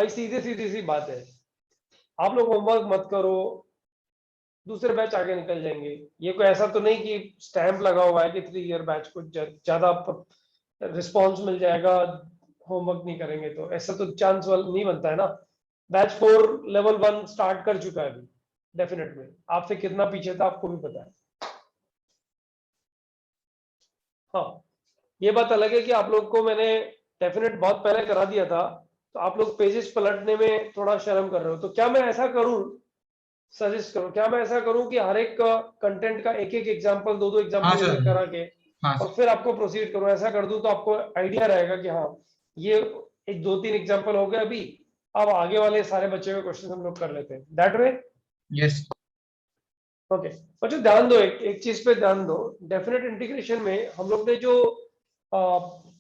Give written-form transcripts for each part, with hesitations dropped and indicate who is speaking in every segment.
Speaker 1: भाई सीधे सीधी सी बात है, आप लोग होमवर्क मत करो, दूसरे बैच आगे निकल जाएंगे। ये कोई ऐसा तो नहीं कि स्टैंप लगा हुआ है कि 3 ईयर बैच को ज्यादा रिस्पॉन्स मिल जाएगा होमवर्क नहीं करेंगे तो, ऐसा तो चांस नहीं बनता है ना। बैच 4 लेवल 1 स्टार्ट कर चुका है अभी डेफिनेट में, आपसे कितना पीछे था आपको भी पता है। हाँ, ये बात अलग है कि आप लोग को मैंने डेफिनेट बहुत पहले करा दिया था, तो आप लोग पेजेस पलटने में थोड़ा शर्म कर रहे हो, तो क्या मैं ऐसा करूं, सजेस्ट करूं, क्या मैं ऐसा करूं कि हर एक कंटेंट का एक एक एग्जांपल, दो दो
Speaker 2: हाँ
Speaker 1: एग्जांपल
Speaker 2: सर।
Speaker 1: करा के
Speaker 2: हाँ
Speaker 1: और फिर आपको प्रोसीड करूं, ऐसा कर दूं तो आपको आइडिया रहेगा कि हाँ ये एक 2-3 एग्जांपल हो गया अभी, अब आगे वाले सारे बचे हुए क्वेश्चन हम लोग कर लेते हैं दैट वे।
Speaker 2: यस।
Speaker 1: ओके, बच्चों ध्यान दो, एक चीज पे ध्यान दो। डेफिनेट इंटीग्रेशन में हम लोग ने जो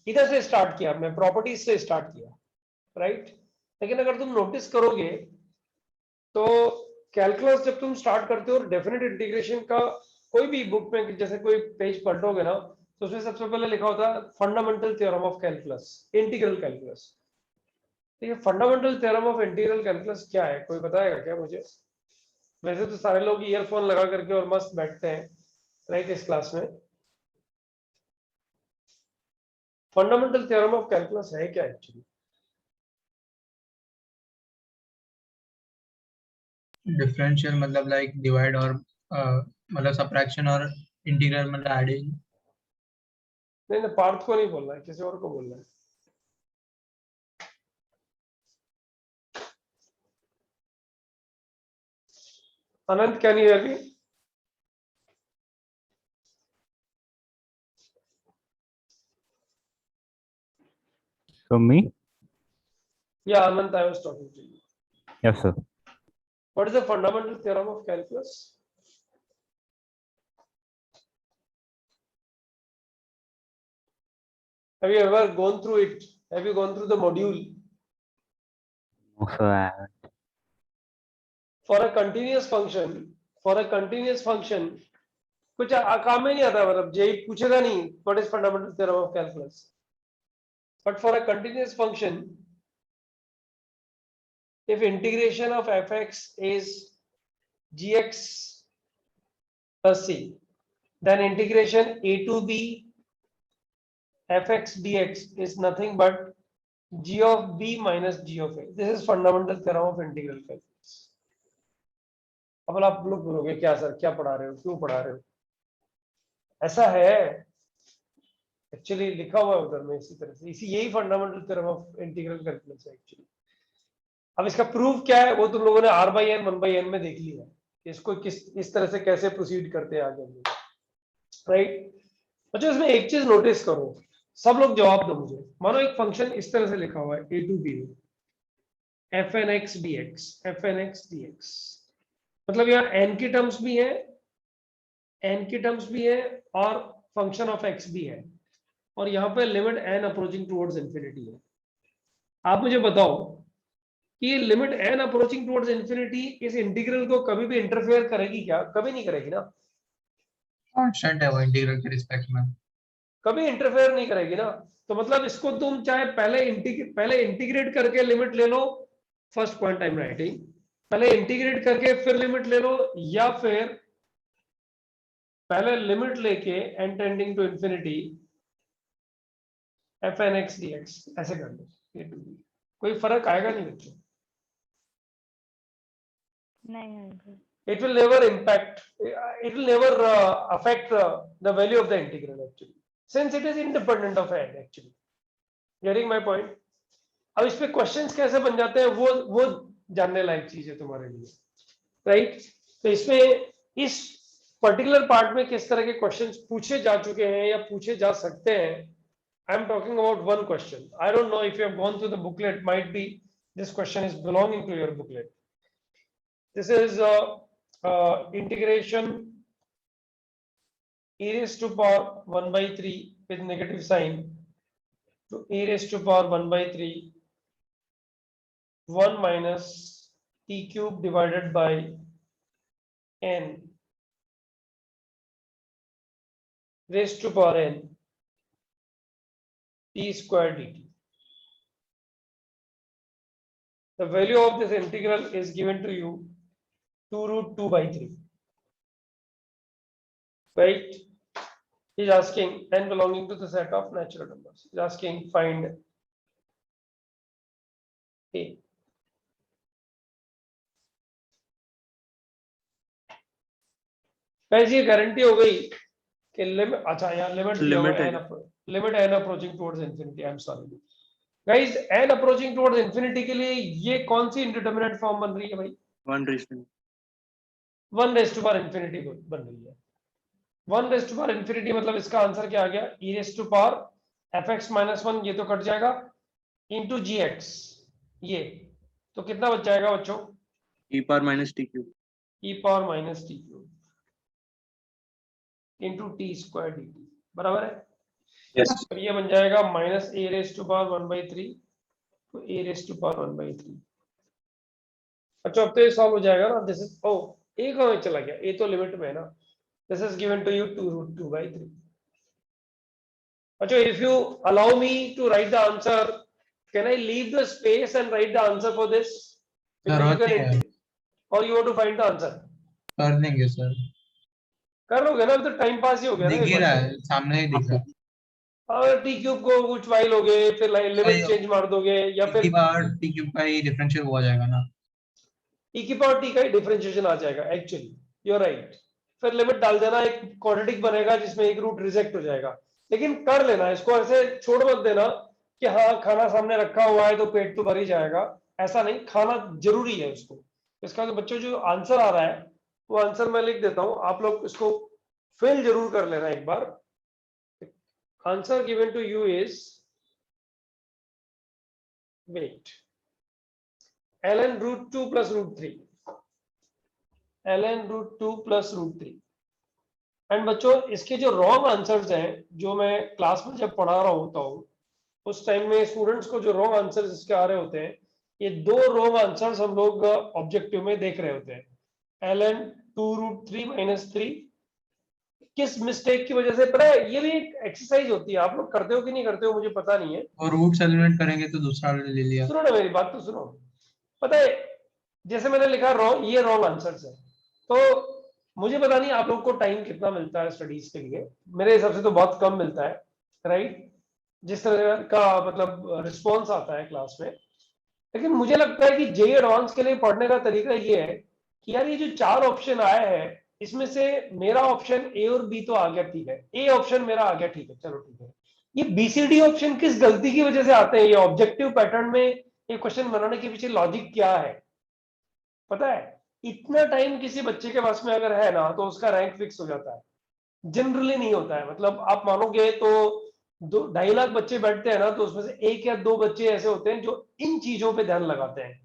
Speaker 1: इधर से स्टार्ट किया, मैं प्रॉपर्टीज से स्टार्ट किया, राइट। लेकिन अगर तुम नोटिस करोगे तो कैलकुलस जब तुम स्टार्ट करते हो और डेफिनेट इंटीग्रेशन का कोई भी बुक में जैसे कोई पेज पलटोगे ना, तो उसमें सबसे पहले लिखा होता है fundamental theorem of calculus, integral calculus. तो ये fundamental theorem of integral calculus क्या है, कोई बताएगा क्या मुझे? वैसे तो सारे लोग ईयरफोन लगा करके और मस्त बैठते हैं, राइट, इस क्लास में। फंडामेंटल थ्योरम ऑफ कैलकुलस है क्या एक्चुअली?
Speaker 2: डिफरेंशियल मतलब लाइक डिवाइड और मतलब सब्ट्रैक्शन, और इंटीग्रल मतलब एडिंग।
Speaker 1: नहीं नहीं, पार्थ को नहीं बोलना है, किसी और को बोलना है। Anant, can you hear me?
Speaker 3: So me?
Speaker 1: या Anant, I was talking to you.
Speaker 3: Yes, sir.
Speaker 1: What is the fundamental theorem of calculus? Have you ever gone through it? Have you gone through the module?
Speaker 3: No, sir, I haven't.
Speaker 1: For a continuous function, for a continuous function, कुछ काम में नहीं आता, मतलब JEE पूछेगा नहीं what is fundamental theorem of calculus, but for a continuous function if integration of fx is gx plus c, then integration a to b fx dx is nothing but g of b minus g of a. This is fundamental theorem of integral calculus. अब आप लोग बोलोगे क्या sir, क्या पढ़ा रहे हो, क्यों पढ़ा रहे हो? ऐसा है एक्चुअली, लिखा हुआ है उधर में इसी तरह से, इसी यही fundamental theorem of integral calculus है एक्चुअली। अब इसका प्रूफ क्या है वो तुम लोगों ने r by n 1 by n में देख लिया है, इसको इस तरह से कैसे प्रोसीड करते हैं आगे, राइट। अच्छा, इसमें एक चीज नोटिस करो, सब लोग जवाब दो मुझे। मानो एक फंक्शन इस तरह से लिखा हुआ है a to b F N X D X, F N X D X, मतलब यहाँ n की टर्म्स भी है, n की टर्म्स भी है और फंक्शन ऑफ x भी है, और यहाँ पे limit n approaching towards infinity है। आप मुझे बताओ कि limit n approaching towards infinity इस इंटीग्रल को कभी भी इंटरफेयर करेगी क्या? कभी नहीं करेगी ना,
Speaker 2: कांस्टेंट है वो इंटीग्रल के रिस्पेक्ट में।
Speaker 1: कभी इंटरफेयर नहीं करेगी ना। तो मतलब इसको तुम चाहे पहले इंटीग्रेट करके लिमिट ले लो, first point I am writing, पहले इंटीग्रेट करके फिर लिमिट ले लो, या फिर पहले लिमिट लेके n tending to infinity F N X D X ऐसे कर लो, ए टू बी, कोई फर्क आएगा नहीं बच्चों।
Speaker 4: नहीं uncle.
Speaker 1: It will never impact, it will never affect the value of the integral actually, since it is independent of n actually. Getting my point? अब इस पे क्वेश्चंस कैसे बन जाते हैं वो जानने लायक चीज है तुम्हारे लिए, राइट। तो इसमें इस पर्टिकुलर पार्ट में किस तरह के क्वेश्चंस पूछे जा चुके हैं या पूछे जा सकते हैं, I am talking about one question. I don't know if you have gone through the booklet, might be this question is belonging to your booklet. This is integration e raised to power 1 by 3 with negative sign to e raised to power 1 by 3 1 minus t cube divided by n raised to power n t square dt. the value of this integral is given to you 2 root 2 by 3. Right? He's asking n belonging to the set of natural numbers. He's asking find a. guys ये guarantee हो गई कि limit, अच्छा यहाँ limit n approaching towards infinity. I'm sorry guys, n approaching towards infinity के लिए ये कौन सी indeterminate form बन रही है भाई?
Speaker 4: 1 raised to
Speaker 1: 1 raised to power infinity बन रही है. 1 raised to power infinity मतलब इसका आंसर क्या आ गया? e raised to power fx minus 1, ये तो कट जाएगा, into gx, ये तो कितना बच जाएगा बच्चों?
Speaker 4: e power minus t cube.
Speaker 1: e power minus t cube into t square dt बराबर है.
Speaker 4: Yes.
Speaker 1: और ये बन जाएगा minus a raised to power 1/3 तो a raised to power 1/3. अच्छा अब तो ये सॉल्व हो जाएगा ना. दिस इज ओ a कहाँ में चला गया? a तो लिमिट में है ना. This is given to you 2 root 2 by 3. अच्छा, if you allow me to write the answer, can I leave the space and write the answer for this?
Speaker 2: जरूरत नहीं है.
Speaker 1: Or you want to find the answer?
Speaker 2: कर देंगे sir.
Speaker 1: कर लोगे ना, तो टाइम पास ही हो गया ना.
Speaker 2: दिख ही रहा है, सामने ही दिख रहा है.
Speaker 1: और टी क्यूब को कुछ वाई लोगे, फिर लिमिट चेंज मार दोगे, या फिर
Speaker 2: टी बार टी क्यूब का ही डिफरेंशियल हुआ जाएगा ना.
Speaker 1: e की पावर t का ही डिफरेंशिएशन आ जाएगा. Actually you are right. फिर लिमिट डाल देना, एक क्वाड्रेटिक बनेगा जिसमें एक रूट रिजेक्ट हो जाएगा. लेकिन कर लेना, इसको ऐसे छोड़ मत देना कि हाँ खाना सामने रखा हुआ है तो पेट तो भर ही जाएगा. ऐसा नहीं, खाना जरूरी है उसको. इसका तो बच्चों जो आंसर आ रहा है वो आंसर मैं लिख देता हूं, आप लोग इसको फिल जरूर कर लेना एक बार. Answer given to you is, wait, ln root 2 plus root 3, ln root 2 plus root 3. And बच्चों इसके जो रॉन्ग आंसर्स हैं, जो मैं क्लास में जब पढ़ा रहा होता हूँ उस टाइम में स्टूडेंट्स को जो रॉन्ग आंसर्स इसके आ रहे होते हैं, ये 2 रॉन्ग आंसर्स हम लोग ऑब्जेक्टिव में देख रहे होते हैं. ln 2 root 3 minus 3 किस मिस्टेक की वजह से? पता है ये भी एक एक्सरसाइज होती है, आप लोग करते हो कि नहीं करते हो मुझे पता नहीं है.
Speaker 2: और रूट्स एलिमिनेट करेंगे तो दूसरा ले लिया.
Speaker 1: सुनो ना, मेरी बात तो सुनो. पता है जैसे मैंने लिखा रॉन्ग, ये रॉन्ग आंसर्स है. तो मुझे पता नहीं आप लोग को टाइम कितना मिलता है स्टडीज के लिए. मेरे हिसाब से तो बहुत कम मिलता है, राइट? जिस तरह का मतलब रिस्पॉन्स आता है क्लास में. लेकिन मुझे लगता है कि जेईई एडवांस के लिए पढ़ने का तरीका ये है कि यार ये जो 4 ऑप्शन आए हैं इसमें से मेरा ऑप्शन ए और बी तो आ गया, ठीक है. ए ऑप्शन मेरा आ गया, ठीक है, चलो ठीक है. ये बीसीडी ऑप्शन किस गलती की वजह से आते हैं? ये ऑब्जेक्टिव पैटर्न में ये क्वेश्चन बनाने के पीछे लॉजिक क्या है पता है? इतना टाइम किसी बच्चे के पास में अगर है ना तो उसका रैंक फिक्स हो जाता है. जनरली नहीं होता है. मतलब आप मानोगे तो 2-2.5 लाख बच्चे बैठते हैं ना, तो उसमें से 1 या 2 बच्चे ऐसे होते हैं जो इन चीजों पे ध्यान लगाते हैं.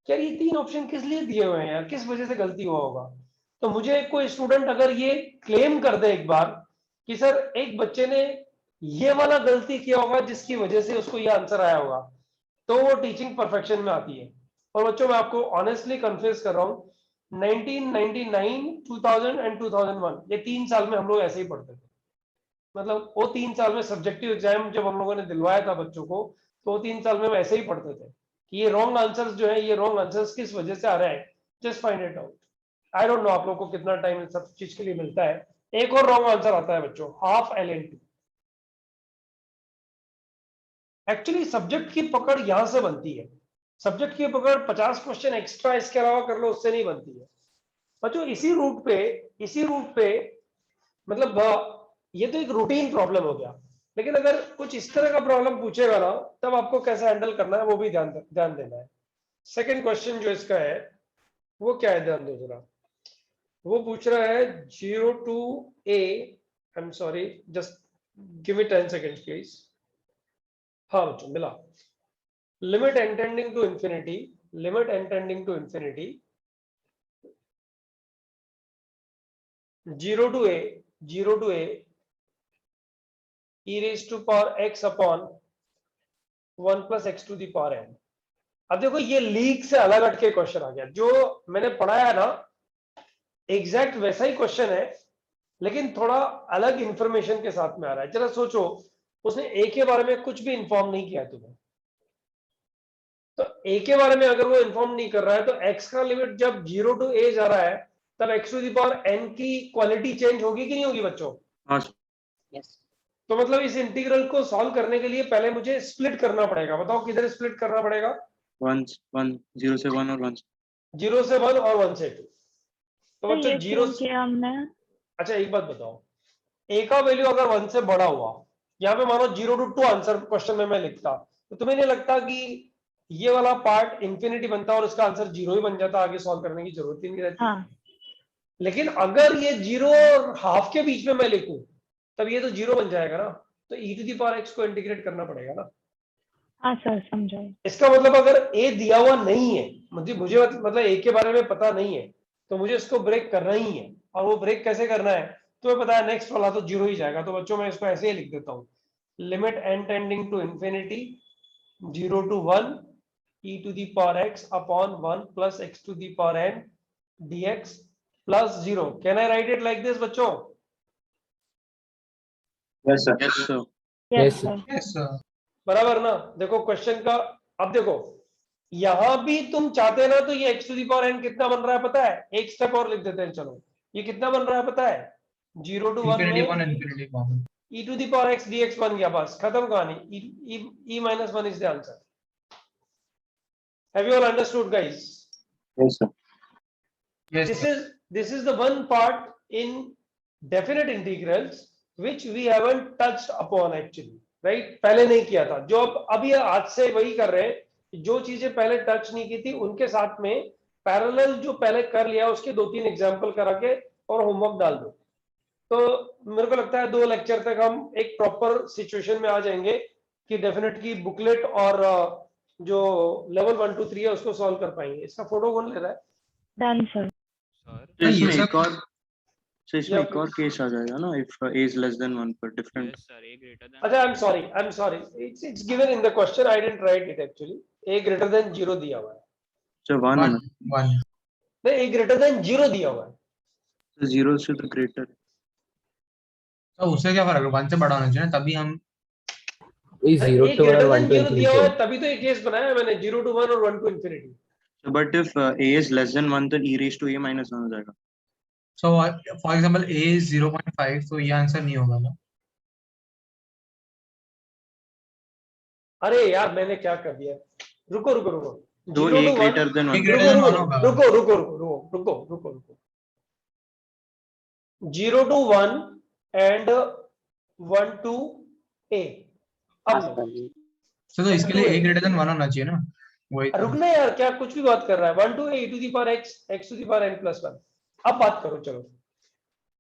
Speaker 1: यार ये 3 ऑप्शन किस लिए दिए हुए हैं यार, किस वजह से गलती हुआ होगा? तो मुझे कोई स्टूडेंट अगर ये क्लेम कर दे एक बार कि सर एक बच्चे ने ये वाला गलती किया होगा जिसकी वजह से उसको ये आंसर आया होगा, तो वो टीचिंग परफेक्शन में आती है. और बच्चों मैं आपको ऑनेस्टली कन्फेस कर रहा हूँ, 1999, 2000 एंड 2001 ये 3 साल में हम लोग ऐसे ही पढ़ते थे. मतलब वो 3 साल में सब्जेक्टिव एग्जाम जब हम लोगों ने दिलवाया था बच्चों को, तो वो 3 साल में हम ऐसे ही पढ़ते थे कि ये रॉन्ग आंसर्स जो है, ये रॉन्ग आंसर्स किस वजह से आ रहे हैं, just find it out. I don't no आप लोग को कितना टाइम सब चीज के लिए मिलता है. एक और रॉन्ग आंसर आता है बच्चों, हाफ ln2. एक्चुअली सब्जेक्ट की पकड़ यहां से बनती है. सब्जेक्ट की पकड़ 50 क्वेश्चन एक्स्ट्रा इसके अलावा कर लो उससे नहीं बनती है बच्चों. इसी रूट पे मतलब ये तो एक रूटीन प्रॉब्लम हो गया. लेकिन अगर कुछ इस तरह का प्रॉब्लम पूछेगा ना, तब आपको कैसे हैंडल करना है वो भी ध्यान देना है. सेकंड क्वेश्चन जो इसका है वो क्या है, ध्यान दो जरा. वो पूछ रहा है 0 to a, I am sorry, just give me 10 seconds please. हाँ बच्चों मिला. Limit n tending to infinity, limit n tending to infinity 0 to a e raised to power x upon 1 plus x to the power n. अब देखो ये leak से अलग हटके question आ गया. जो मैंने पढ़ाया ना एग्जैक्ट वैसा ही क्वेश्चन है, लेकिन थोड़ा अलग इंफॉर्मेशन के साथ में आ रहा है. जरा सोचो, उसने ए के बारे में कुछ भी इंफॉर्म नहीं किया तुम्हें. तो a के बारे में अगर वो इन्फॉर्म नहीं कर रहा है तो x का लिमिट जब 0 टू a जा रहा है तब x to the power n की क्वालिटी चेंज होगी कि नहीं होगी बच्चों?
Speaker 4: हाँ
Speaker 1: तो मतलब इस इंटीग्रल को सॉल्व करने के लिए पहले मुझे स्प्लिट करना पड़ेगा। बताओ किधर स्प्लिट करना पड़ेगा?
Speaker 4: 1 1 0 से 1 और 1
Speaker 1: 0 से 1 और 1 से 2। तो
Speaker 5: तो
Speaker 1: बच्चों
Speaker 5: ये
Speaker 1: 0
Speaker 5: क्यों किया हमने?
Speaker 1: अच्छा एक बात बताओ, a का वैल्यू अगर 1 से बड़ा हुआ, यहाँ पे मानो 0 टू 2 आंसर क्वेश्चन में मैं लिखता, तो तुम्हें नहीं लगता कि ये वाला पार्ट इंफिनिटी बनता और इसका आंसर 0 ही बन जाता, आगे सॉल्व करने की जरूरत ही नहीं रहती?
Speaker 5: हाँ
Speaker 1: लेकिन अगर ये 0 और हाफ के बीच में मैं लिखूं तब ये तो 0 बन जाएगा ना, तो e to the power x को इंटीग्रेट करना पड़ेगा ना।
Speaker 5: हाँ सर समझा।
Speaker 1: इसका मतलब अगर a दिया हुआ नहीं है, मुझे मतलब a के बारे में पता नहीं है, तो मुझे इसको ब्रेक करना ही है। और वो ब्रेक कैसे करना है तुम्हें पता है, नेक्स्ट वाला तो 0 ही जाएगा। तो बच्चों मैं इसको ऐसे ही लिख देता हूँ, limit n tending to infinity 0 to 1 e to the power x upon 1 plus x to the power n dx plus 0। Can I write it like this बच्चों?
Speaker 4: Yes sir
Speaker 5: yes
Speaker 6: Yes, sir.
Speaker 5: Sir.
Speaker 2: Yes sir.
Speaker 1: बराबर ना? देखो question का, अब देखो यहां भी तुम चाहते ना तो ये x to the power n कितना बन रहा है पता है? एक स्टेप और लिख देते हैं, चलो ये कितना बन रहा है पता है? 0 टू 1
Speaker 2: इंफिनिटी
Speaker 1: में
Speaker 2: one infinity one.
Speaker 1: e to the power x dx बन गया, बस खत्म कहानी। e minus 1 is the answer. Have you all understood guys?
Speaker 4: Yes sir
Speaker 2: yes
Speaker 1: This is the one part in definite integrals which we haven't touched upon actually, right? पहले नहीं किया था, जो अब ये आज से वही कर रहे हैं, जो चीजें पहले टच नहीं की थी उनके साथ में पैरेलल जो पहले कर लिया उसके 2-3 एग्जांपल करा के और होमवर्क डाल दो। तो मेरे को लगता है 2 लेक्चर तक हम एक प्रॉपर सिचुएशन में आ जाएंगे कि डेफिनेट की बुकलेट और जो लेवल 1 2 3 है उसको सॉल्व कर पाएंगे। इसका फोटो कौन ले रहा है?
Speaker 5: Done sir.
Speaker 4: तो इसमें
Speaker 2: ये सब-
Speaker 4: एक और सर इसमें
Speaker 1: Yeah,
Speaker 4: एक और केस आ जाएगा ना, if a is less than 1 पर different.
Speaker 7: Yes, sir. A greater than.
Speaker 1: अच्छा I'm sorry, it's given in the question, I didn't write it actually. a greater than 0 दिया हुआ है,
Speaker 4: सर 1 है
Speaker 2: वन
Speaker 4: ना,
Speaker 2: वन।
Speaker 1: नहीं a greater than 0 दिया हुआ है।
Speaker 4: तो 0 से तो ग्रेटर।
Speaker 2: तो उससे क्या फर्क है, वन से बड़ा होना चाहिए ना, तभी हम।
Speaker 6: वही
Speaker 1: अरे,
Speaker 6: 0
Speaker 1: a
Speaker 6: to 1
Speaker 1: greater
Speaker 6: और 1
Speaker 1: than
Speaker 6: to
Speaker 1: 0 दिया हुआ
Speaker 6: infinity
Speaker 1: है तभी तो ये केस बनाया है मैंने, 0 to 1 और 1 to infinity।
Speaker 4: So but if a is less than 1 then e raised to a minus 1 हो जाएगा।
Speaker 2: So for example a is 0.5, तो ये आंसर नहीं होगा ना।
Speaker 1: अरे यार मैंने क्या कर दिया, रुको रुको रुको,
Speaker 4: तो
Speaker 1: 0
Speaker 4: a
Speaker 1: to 1
Speaker 4: greater than
Speaker 2: A
Speaker 4: 1
Speaker 2: greater
Speaker 1: रुको
Speaker 2: than
Speaker 1: रुको
Speaker 2: one होगा।
Speaker 1: रुको रुको रुको रुको रुको रुको 0 to 1 and 1 to a। अब
Speaker 2: तो इसके लिए a greater than 1 होना चाहिए ना, वही तो।
Speaker 1: रुकना यार, क्या कुछ भी बात कर रहा है? 1 to a to the power x x to the power n plus 1। अब बात करो चलो,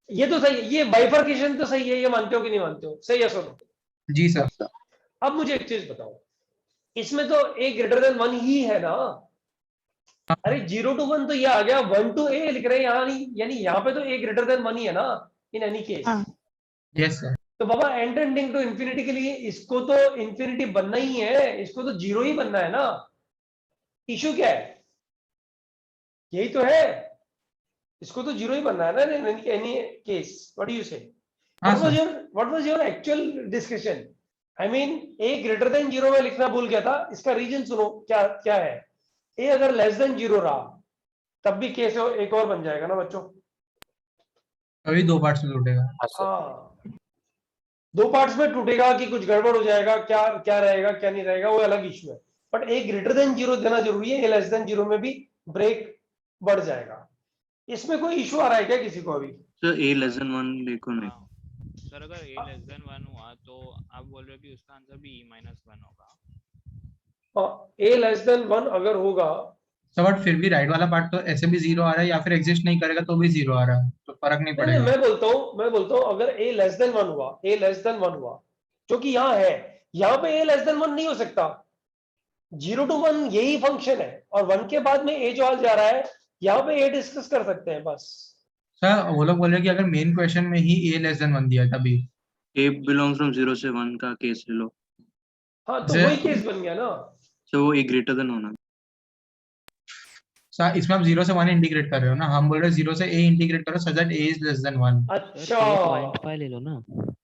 Speaker 1: ये तो सही है, ये बाइफर्केशन तो सही है, ये मानते हो कि नहीं मानते हो? सही है सुनो।
Speaker 2: जी सर।
Speaker 1: अब मुझे एक चीज बताओ, इसमें तो a ग्रेटर देन 1 ही है ना? अरे 0 to 1 तो ये आ गया, 1 to a लिख रहे हैं यहाँ नहीं, यानी यहाँ पे तो a ग्रेटर देन 1 ही है ना इन एनी केस।
Speaker 5: हाँ।
Speaker 2: Yes sir.
Speaker 1: तो बाबा n टेंडिंग टू इंफिनिटी के लिए इसको तो इंफिनिटी बनना ही है, इसको तो 0 ही बनना है ना। इशू क्या है? यही तो है, इसको तो 0 ही बनना है ना in any case. What do you से?
Speaker 2: हाँ
Speaker 1: what was your actual discussion? I mean a greater than 0 में लिखना भूल गया था, इसका रीजन सुनो क्या क्या है। a अगर लेस देन 0 रहा तब भी केस एक और बन जाएगा ना बच्चों।
Speaker 2: अभी दो पार्ट्स में टूटेगा।
Speaker 1: हाँ, 2 पार्ट्स में टूटेगा कि कुछ गड़बड़ हो जाएगा, क्या क्या रहेगा क्या नहीं रहेगा वो अलग इशू है, बट a ग्रेटर देन 0 देना जरूरी है। a लेस देन 0 में भी ब्रेक बढ़ जाएगा। इसमें कोई इशू आ रहा है क्या किसी को अभी?
Speaker 4: सर a less than 1 देखो नहीं।
Speaker 7: हाँ। सर अगर a लेस देन 1 हुआ तो आप बोल रहे हो कि उसका आंसर भी e माइनस 1 होगा।
Speaker 1: a लेस देन 1 अगर होगा
Speaker 2: तो बट फिर भी राइट वाला पार्ट तो ऐसे भी 0 आ रहा है, या फिर एग्जिस्ट नहीं करेगा तो भी 0 आ रहा है, तो फर्क नहीं
Speaker 1: नहीं,
Speaker 2: पड़ेगा।
Speaker 1: मैं बोलता हूँ अगर a लेस देन 1 हुआ, a लेस देन 1 हुआ, जो कि यहाँ है, यहाँ पे a लेस देन 1 नहीं हो सकता। 0 to 1 यही फंक्शन है, और 1 के बाद में a जो आ जा रहा है, यहाँ पे a डिस्कस कर सकते हैं बस।
Speaker 2: सर वो लोग बोल रहे हैं कि अगर मेन क्वेश्चन में ही a लेस देन 1 दिया है तभी।
Speaker 4: a belongs from 0 से 1 का केस ले लो,
Speaker 1: हाँ तो
Speaker 2: जे-
Speaker 1: वही केस बन गया ना।
Speaker 4: तो वो a greater than होना।
Speaker 2: सर इसमें आप 0 से 1 इंटीग्रेट कर रहे हो ना, हम बोल रहे हैं 0 से a इंटीग्रेट करो so that a is less than 1।
Speaker 1: अच्छा,
Speaker 6: 8.5 ले लो ना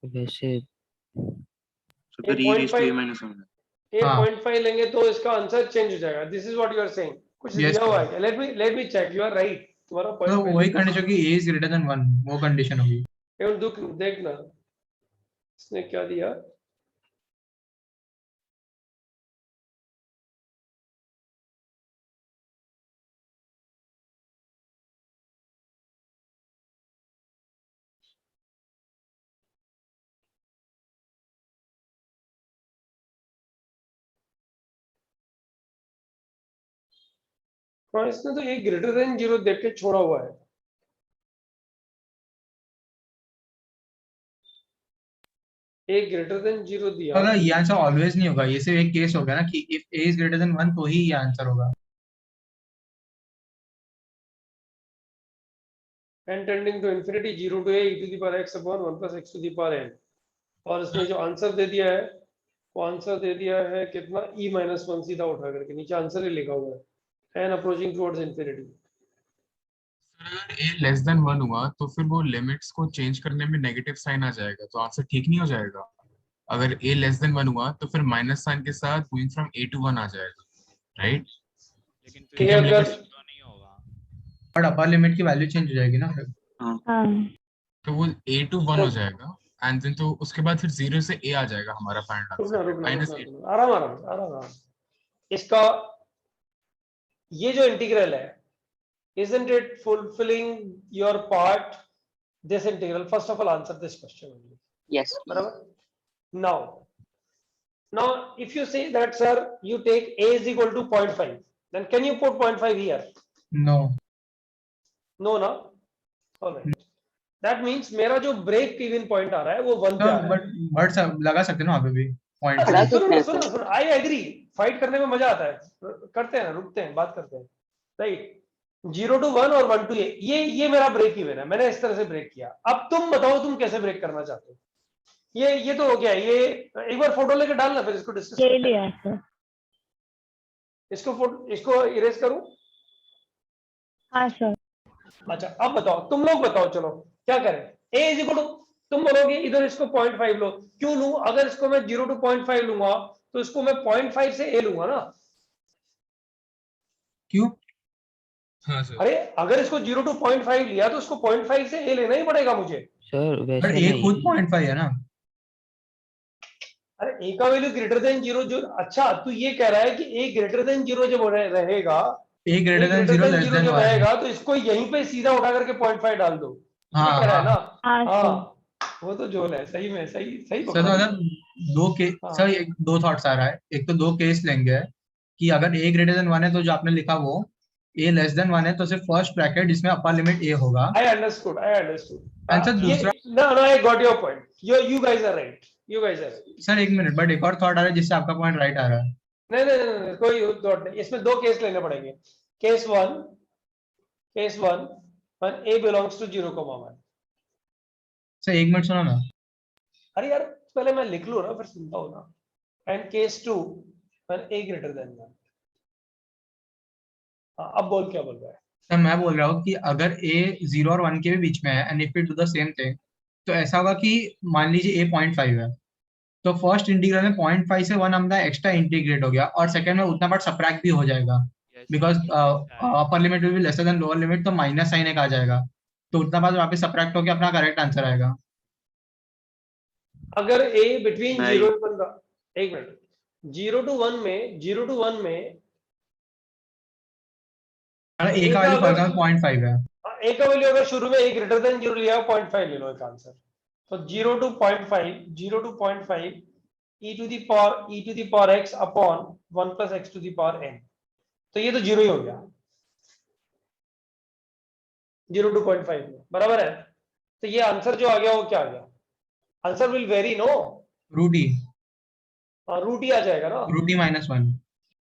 Speaker 6: वैसे।
Speaker 4: तो फिर e raised to a minus 1 है।
Speaker 1: ए
Speaker 2: हाँ।
Speaker 1: 0.5 लेंगे तो इसका आंसर चेंज हो जाएगा। This is what you are saying. कुछ
Speaker 2: Yes,
Speaker 1: दिया हुआ
Speaker 2: sir.
Speaker 1: है, let me check, you are right, तुम्हारा
Speaker 2: तो
Speaker 1: पॉइंट
Speaker 2: वही कंडीशन की a is greater than 1 वो कंडीशन होगी।
Speaker 1: एवं दुख देखना इसने क्या दिया। हाँ, इसने तो ये ग्रेटर देन 0 देख के छोड़ा हुआ है। ए ग्रेटर देन 0 दिया।
Speaker 2: अगर ये आंसर ऑलवेज नहीं होगा, ये सिर्फ एक केस हो गया ना कि if a is greater than 1 तो ही ये आंसर होगा।
Speaker 1: n tending to infinity 0 to a e to the power x upon 1 plus x to the power n। और इसने जो आंसर दे दिया है वो आंसर दे दिया है कितना, e minus 1 सीधा उठा करके नीचे आंसर ही लिखा हुआ है, n approaching towards infinity।
Speaker 8: अगर a लेस देन 1 हुआ तो फिर वो लिमिट्स को चेंज करने में नेगेटिव साइन आ जाएगा, तो आंसर ठीक नहीं हो जाएगा। अगर a लेस देन 1 हुआ तो फिर माइनस साइन के साथ गोइंग फ्रॉम a टू 1 आ जाएगा, राइट?
Speaker 7: लेकिन
Speaker 1: ये
Speaker 7: फिर
Speaker 1: अगर
Speaker 7: तो नहीं होगा।
Speaker 2: बट अपर लिमिट की वैल्यू चेंज हो जाएगी ना फिर।
Speaker 5: हाँ
Speaker 8: तो वो a टू 1 हो जाएगा एंड देन तो उसके बाद फिर 0 से a आ जाएगा हमारा फाइनल
Speaker 1: रुकना
Speaker 8: आंसर
Speaker 1: रुकना
Speaker 8: माइनस
Speaker 1: रुकना
Speaker 8: 8।
Speaker 1: रुकना, आराम आराम आराम आराम। इसका ये जो इंटीग्रल है, isn't it fulfilling your part, this integral? First of all, answer this question only.
Speaker 9: Yes.
Speaker 1: बराबर। Now if you say that sir you take a is equal to 0.5, then can you put 0.5 here?
Speaker 2: No
Speaker 1: No ना, all right, that means मेरा जो break even point आ रहा है वो 1 पे आ रहा है।
Speaker 2: बट लगा सकते हैं ना वहाँ पे भी पॉइंट।
Speaker 9: लगा सकते
Speaker 1: सुनो
Speaker 9: हैं
Speaker 1: सुनो
Speaker 9: सर।
Speaker 1: सुनो, आई एग्री, फाइट करने में मजा आता है, करते हैं, रुकते हैं, बात करते हैं, राइट। 0 to 1 और 1 to a, ये मेरा ब्रेक इवन है, मैंने इस तरह से ब्रेक किया। अब तुम बताओ तुम कैसे ब्रेक करना चाहते हो। ये तो हो गया, ये एक बार फोटो लेके डालना, फिर इसको डिस्कस
Speaker 5: ले
Speaker 1: करते हैं।
Speaker 5: लिया सर।
Speaker 1: इसको इरेज करूं?
Speaker 5: हाँ सर।
Speaker 1: अच्छा अब बताओ, तुम लोग बताओ, चलो क्या करें। a इज इक्वल टू, तुम बोलोगे इधर इसको 0.5 लो, क्यों लूं? अगर इसको मैं 0 to 0.5 लूंगा तो इसको मैं 0.5 से a लूंगा ना।
Speaker 2: क्यों?
Speaker 8: हाँ सर।
Speaker 1: अरे अगर इसको 0 to 0.5 लिया तो उसको 0.5 से a लेना ही पड़ेगा मुझे।
Speaker 6: सर
Speaker 2: बट
Speaker 6: वैसे
Speaker 2: a खुद
Speaker 6: नहीं।
Speaker 2: 0.5 है ना।
Speaker 1: अरे a का वैल्यू ग्रेटर देन 0 जो, अच्छा तू ये कह रहा है कि a ग्रेटर देन 0 जब रहेगा,
Speaker 2: a greater than 0 less than
Speaker 1: जब
Speaker 2: 1।
Speaker 1: रहेगा तो इसको यहीं पे सीधा उठा करके 0.5 डाल दो, ये
Speaker 2: हाँ
Speaker 1: कह रहा है ना।
Speaker 5: हाँ सर।
Speaker 1: हाँ वो तो जोल है, सही में सही सही
Speaker 2: सर तो
Speaker 1: पकड़ा।
Speaker 2: मतलब दो केस
Speaker 1: हाँ।
Speaker 2: सर, दो थॉट्स आ रहा है। एक तो दो केस लेंगे कि अगर a ग्रेटर देन 1 है तो जो आपने लिखा वो, a लेस देन 1 है तो सिर्फ फर्स्ट ब्रैकेट जिसमें अपर लिमिट a होगा।
Speaker 1: I understood.
Speaker 2: And sir, दूसरा
Speaker 1: No, I got your point. You guys are right. You guys are right.
Speaker 2: Sir एक मिनट, बट एक और थॉट आ रहा है जिससे आपका पॉइंट राइट आ रहा है।
Speaker 1: नहीं, कोई थॉट नहीं, इसमें दो केस लेने पड़ेंगे। Case one when a belongs to 0,1।
Speaker 2: Sir एक मिनट सुनो ना।
Speaker 1: अरे यार पहले मैं लिख लूं ना, फिर सुनता हूं ना। And case 2 when a greater than 1। हाँ अब बोल, क्या बोल रहा है?
Speaker 2: सर मैं बोल रहा हूँ कि अगर a 0 और 1 के भी बीच में है and if we do the same thing, तो ऐसा होगा कि मान लीजिए a 0.5 है तो फर्स्ट इंटीग्रल में 0.5 से 1 हमारा एक्स्ट्रा इंटीग्रेट हो गया और सेकंड में उतना पार्ट सबट्रैक्ट भी हो जाएगा because upper limit will be lesser than lower limit, तो माइनस साइन एक आ जाएगा तो उतना पार्ट वापस सबट्रैक्ट होकर अपना करेक्ट आंसर आएगा।
Speaker 1: अगर a बिटवीन
Speaker 4: नहीं।
Speaker 1: 0 और 1, एक मिनट, 0 to 1 में
Speaker 2: a का वैल्यू फॉर एग्जांपल 0.5 है।
Speaker 1: a का वैल्यू अगर शुरू में a ग्रेटर देन 0 लिया 0.5 ले लो एक आंसर। तो 0 to 0.5 e to the power x upon 1 plus x to the power n, तो ये तो 0 ही हो गया 0 to 0.5 में, बराबर है। तो ये आंसर जो आ गया वो क्या आ गया? Answer will very no,
Speaker 2: root E
Speaker 1: root ही आ जाएगा ना,
Speaker 2: रूट ई -1।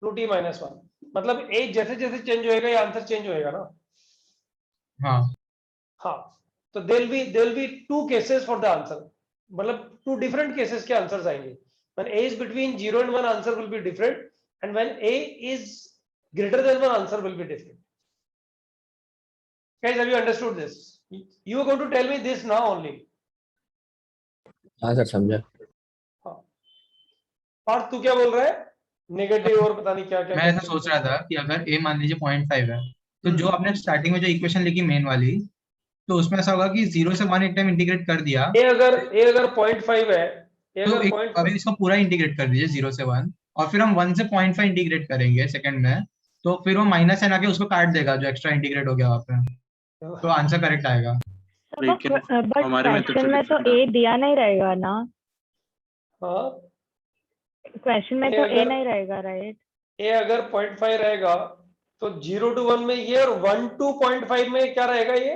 Speaker 1: रूट ई -1, मतलब a जैसे जैसे चेंज होएगा ये आंसर चेंज होएगा ना। हाँ तो there will be two cases for the answer, मतलब टू डिफरेंट केसेस के आंसर्स आएंगे। व्हेन a is between 0 and 1 answer will be different, and when a is greater than 1 answer will be different. Guys, have you understood this? You are going to tell me this now only.
Speaker 6: हाँ sir समझा।
Speaker 1: हाँ पार्थ तू क्या बोल रहा है? Negative और पता नहीं क्या क्या
Speaker 2: मैं ऐसा सोच रहा था कि अगर a मान लीजिए 0.5 है, तो जो आपने स्टार्टिंग में जो इक्वेशन लिखी मेन वाली, तो उसमें ऐसा होगा कि 0 से 1 एक टाइम इंटीग्रेट कर दिया,
Speaker 1: ए अगर 0.5 है, ए
Speaker 2: तो
Speaker 1: अगर
Speaker 2: एक
Speaker 1: पॉइंट
Speaker 2: अभी इसको पूरा इंटीग्रेट कर दीजिए 0 से 1, और फिर हम 1 से 0.5 इंटीग्रेट करेंगे सेकंड में, तो फिर वो माइनस एन आके उसको काट देगा जो एक्स्ट्रा इंटीग्रेट हो गया वहाँ पे, तो आंसर करेक्ट आएगा।
Speaker 4: लेकिन
Speaker 5: बट
Speaker 4: हमारे में तो
Speaker 5: क्वेश्चन में तो
Speaker 4: different
Speaker 5: ए
Speaker 4: है।
Speaker 5: दिया नहीं रहेगा ना,
Speaker 1: हाँ,
Speaker 5: क्वेश्चन में
Speaker 1: ए
Speaker 5: तो ए
Speaker 1: अगर
Speaker 5: नहीं रहेगा, राइट?
Speaker 1: ए अगर 0.5 रहेगा तो 0 to 1 में ये, और 1 to 0.5 में क्या रहेगा ये?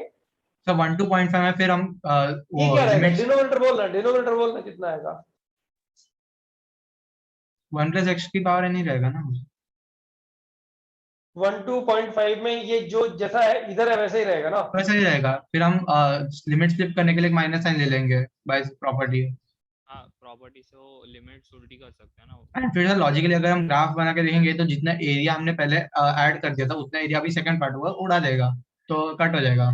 Speaker 2: तो 1 to 0.5 में फिर हम
Speaker 1: ये
Speaker 2: वो
Speaker 1: क्या रहेगा?
Speaker 2: लिमिट्स
Speaker 1: डिनोमिनेटर बोलना कितना आएगा?
Speaker 2: 1 प्लस एक्स की पावर नहीं रहेगा ना।
Speaker 1: 1 to 0.5 में ये जो जैसा है इधर है वैसे ही रहेगा ना?
Speaker 2: वैसा ही रहेगा, फिर हम लिमिट फ्लिप करने के लिए माइनस साइन ले लेंगे बाय प्रॉपर्टी।
Speaker 7: हाँ, प्रॉपर्टी से वो लिमिट्स उल्टी कर सकते हैं ना।
Speaker 2: एंड फिर लॉजिकली अगर हम ग्राफ बना के देखेंगे तो जितना एरिया हमने पहले ऐड कर दिया था उतना एरिया भी सेकंड पार्ट हुआ उड़ा देगा, तो कट हो जाएगा।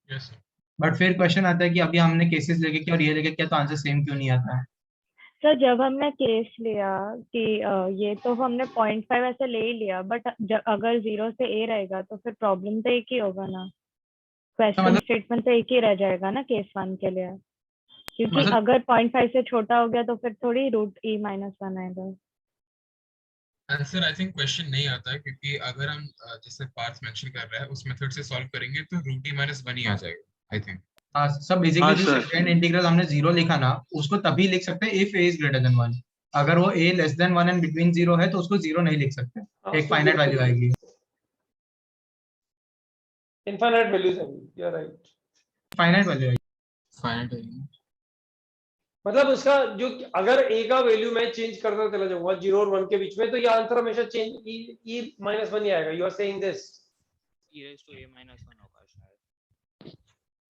Speaker 8: Yes sir.
Speaker 2: बट फिर क्वेश्चन आता है कि अभी हमने केसेस लेके किया और ये लेके किया, तो आंसर सेम क्यों नहीं आता है?
Speaker 5: सर जब हमने केस लिया कि ये तो हमने 0.5 ऐसे ले ही लिया, बट अगर 0 से ए रहेगा तो फिर प्रॉब्लम तो एक ही होगा ना, क्वेश्चन
Speaker 2: मतलब
Speaker 5: स्टेटमेंट तो एक ही रह जाएगा ना केस 1 के लिए, क्योंकि
Speaker 2: मतलब
Speaker 5: अगर 0.5 से छोटा हो गया तो फिर थोड़ी √e-1 आएगा।
Speaker 8: आंसर आई थिंक क्वेश्चन नहीं आता है, क्योंकि अगर हम जैसे पार्थ मेंशन कर रहा है उस मेथड से सॉल्व करेंगे तो √e-1 ही आ जाएगा आई थिंक।
Speaker 2: हाँ सब बेसिकली
Speaker 4: हाँ
Speaker 2: जो
Speaker 4: सर।
Speaker 2: सेकंड इंटीग्रल हमने 0 लिखा ना, उसको तभी लिख सकते हैं if a is greater than 1। अगर वो a less than 1 and between 0 है तो उसको 0 नहीं लिख सकते, एक फाइनाइट वैल्यू आएगी।
Speaker 1: इनफाइनाइट वैल्यूज आएंगी, you are right.
Speaker 2: Finite value आएगी।
Speaker 8: फाइनाइट है।
Speaker 1: मतलब उसका जो, अगर ए का वैल्यू मैं चेंज करता चला जाऊंगा 0 और 1 के बीच में, तो ये आंसर हमेशा चेंज e-1 ही आएगा। You are saying this?
Speaker 7: e⁻⁻1 होगा शायद,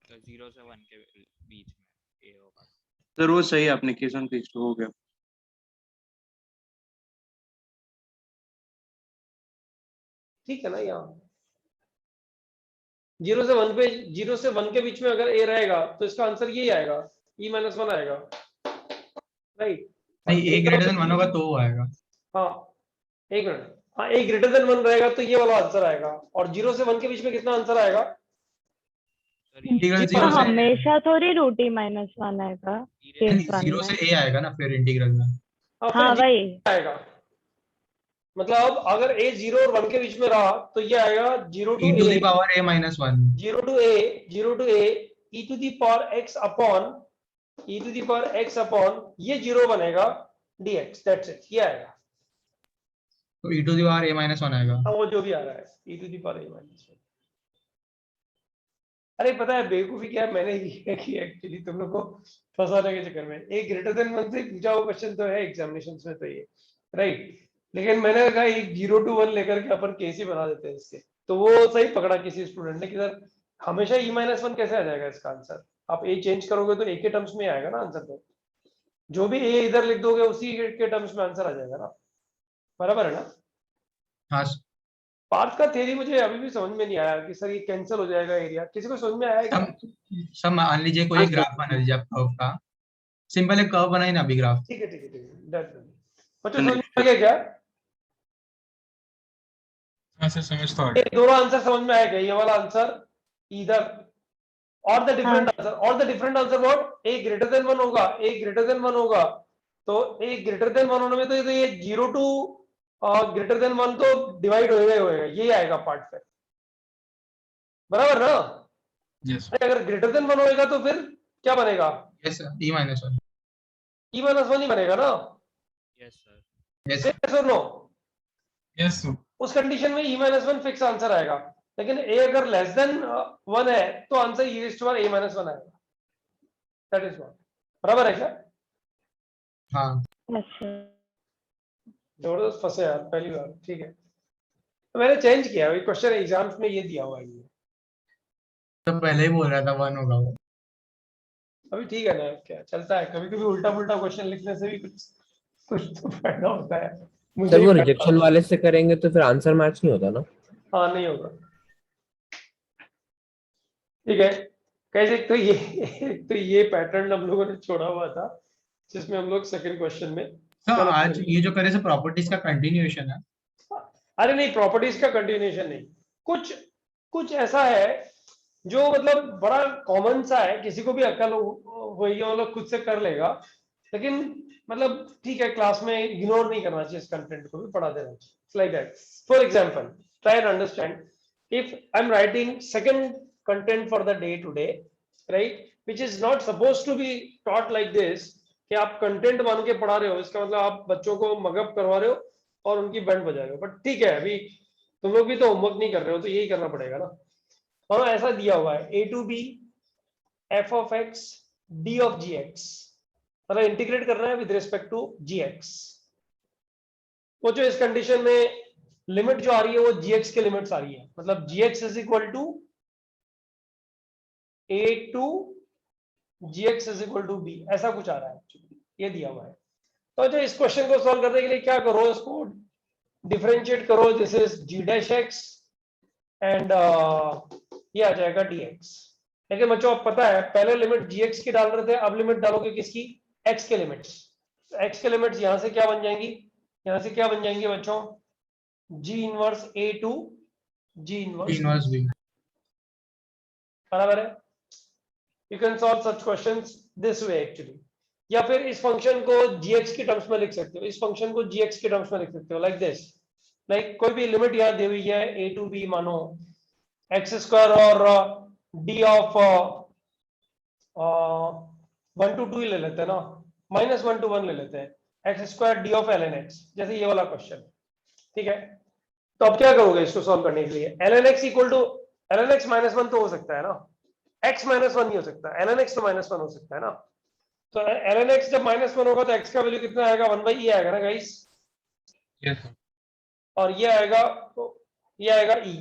Speaker 7: तो 0 से 1 के बीच में ए होगा।
Speaker 4: सर वो सही है, आपने केस ऑन केस हो गया।
Speaker 1: ठीक है ना? यहाँ 0 से 1 पे, 0 से 1 के बीच में अगर ए रहेगा तो इसका आंसर यही आएगा, e-1 आएगा, राइट?
Speaker 2: नहीं, a ग्रेटर देन 1 होगा तो वो आएगा।
Speaker 1: हाँ, एक मिनट, हाँ ए ग्रेटर देन 1 रहेगा तो ये वाला आंसर आएगा, और 0 से 1 के बीच में कितना आंसर आएगा?
Speaker 2: इंटीग्रल
Speaker 1: जी,
Speaker 2: 0 से
Speaker 5: हमेशा थोड़ी √e-1 आएगा केस 1
Speaker 2: 0
Speaker 5: में।
Speaker 2: से a आएगा ना फिर इंटीग्रल में।
Speaker 1: हाँ,
Speaker 5: हाँ
Speaker 1: फिर
Speaker 5: वही।
Speaker 1: आएगा। मतलब अगर a 0 और 1 के बीच में रहा तो ये आएगा 0
Speaker 2: e
Speaker 1: to
Speaker 2: to
Speaker 1: a,
Speaker 2: the power a-1।
Speaker 1: 0 to a, 0 to a, e to the power x upon, e to the power x upon, ये 0 बनेगा dx, that's it, ये आएगा।
Speaker 2: तो e to the power a-1 आएगा।
Speaker 1: हाँ, वो जो भी आ रहा है e to the power a-1। अरे पता है बेवकूफी क्या है मैंने ये की एक्चुअली तुम लोग को फंसाने के चक्कर में, ए ग्रेटर देन 1 से पूछा हुआ क्वेश्चन तो है एग्जामिनेशन में, तो ये राइट, लेकिन मैंने कहा एक 0 to 1 लेकर के अपन केस ही बना देते हैं इसके, तो वो सही पकड़ा किसी स्टूडेंट ने कि सर हमेशा e-1 कैसे आ जाएगा इसका आंसर? आप ए चेंज करोगे तो ए के टर्म्स में आएगा ना आंसर, तो जो भी ए इधर लिख दोगे उसी के टर्म्स में आंसर आ जाएगा ना, बराबर है ना?
Speaker 2: हाँ
Speaker 1: पार्थ का थ्योरी मुझे अभी भी समझ में नहीं आया कि सर ये कैंसिल हो जाएगा एरिया, किसी को समझ में आया है क्या?
Speaker 2: सब मान लीजिए कोई एक ग्राफ बना लीजिए आप कर्व का, सिंपल एक कर्व बनाई ना अभी ग्राफ।
Speaker 1: ठीक है, बच्चों समझ में आ गया क्या?
Speaker 8: हाँ सर समझ तो आ
Speaker 1: ये
Speaker 8: गया।
Speaker 1: दोनों आंसर समझ में आएगा, ये वाला आंसर इधर, और द डिफरेंट आंसर, और the different answer what? A greater than 1 होगा, ए ग्रेटर देन 1 होगा, तो ए ग्रेटर देन 1 होने में तो ये 0 to ग्रेटर देन 1 तो डिवाइड होएगा ही होएगा, यही आएगा पार्ट फिर, बराबर ना?
Speaker 8: यस
Speaker 1: अगर ग्रेटर देन 1 होएगा तो फिर क्या बनेगा?
Speaker 2: यस e-1
Speaker 1: e-1 ही बनेगा ना?
Speaker 7: Yes sir.
Speaker 2: Yes
Speaker 1: Yes or no?
Speaker 8: Yes
Speaker 1: उस कंडीशन में e-1 फिक्स आंसर आएगा, लेकिन a अगर लेस देन 1 है तो आंसर e⁻a-1 आएगा, दैट इज व्हाट, बराबर है क्या?
Speaker 2: हाँ
Speaker 5: अच्छा
Speaker 1: जबरदस्त फंसे यार पहली बार, ठीक है, तो मैंने चेंज किया, अभी क्वेश्चन एग्जाम्स में ये दिया हुआ है ये,
Speaker 2: तो पहले ही बोल रहा था 1 होगा वो।
Speaker 1: अभी ठीक है ना, क्या चलता है, कभी कभी उल्टा पुल्टा क्वेश्चन लिखने से भी कुछ तो फायदा होता है। मुझे
Speaker 6: सर वो
Speaker 1: भी
Speaker 6: रिजेक्शन वाले से करेंगे तो फिर आंसर मैच नहीं होता ना?
Speaker 1: हाँ नहीं होगा, ठीक है। कैसे एक तो ये पैटर्न हम लोगों ने छोड़ा हुआ था जिसमें हम लोग सेकंड क्वेश्चन में
Speaker 2: सर आज ये जो करे सर प्रॉपर्टीज का कंटिन्यूएशन है।
Speaker 1: अरे नहीं, प्रॉपर्टीज का कंटिन्यूएशन नहीं, कुछ कुछ ऐसा है जो मतलब बड़ा कॉमन सा है, किसी को भी अक्ल होगी मतलब खुद से कर लेगा, लेकिन मतलब ठीक है क्लास में इग्नोर नहीं करना चाहिए, इस कंटेंट को भी पढ़ा देना चाहिए। Like that, for example try and understand, if I am writing second content for the day today, right, which is not supposed to be taught like this, कि आप कंटेंट मान के पढ़ा रहे हो, इसका मतलब आप बच्चों को मगअप करवा रहे हो और उनकी बैंड बजा रहे हो, बट ठीक है अभी तुम लोग भी तो होमवर्क नहीं कर रहे हो, तो यही करना पड़ेगा ना। और ऐसा दिया हुआ है a to b f of x d of gx, मतलब इंटीग्रेट करना है विद रिस्पेक्ट टू gx। वो जो इस कंडीशन में लिमिट जो आ रही है वो gx के लिमिट्स आ रही है, मतलब gx is equal to a to gx is equal to b, ऐसा कुछ आ रहा है, ये दिया हुआ है। तो जो इस क्वेश्चन को सॉल्व करने के लिए क्या करो, इसको डिफरेंशिएट करो, this is g dash x and ये आ जाएगा dx। लेकिन बच्चों आप पता है पहले लिमिट gx की डाल रहे थे, अब लिमिट डालोगे किसकी, x के लिमिट्स। x के लिमिट्स यहां से क्या बन जाएंगी, यहां से क्या बन जाएंगे बच्चों, g inverse a to g inverse
Speaker 2: b।
Speaker 1: बराबर है। You can solve such questions this way actually, या फिर इस फंक्शन को gx के टर्म्स में लिख सकते हो, इस फंक्शन को gx के टर्म्स में लिख सकते हो लाइक दिस, लाइक कोई भी लिमिट यहाँ दी हुई है a टू b, मानो एक्स स्क्वायर और डी ऑफ 1 to 2 ले लेते हैं ना, -1 to 1 ले लेते हैं, x square D of ln x, जैसे ये वाला क्वेश्चन, ठीक है। तो अब क्या करोगे इसको सॉल्व करने के लिए, ln x equal to ln x -1 तो हो सकता है ना, x -1 नहीं हो सकता, ln x तो -1 हो सकता है ना। तो ln x जब -1 होगा तो x का वैल्यू कितना आएगा, 1/e आएगा ना गाइस, और ये आएगा, तो ये आएगा e,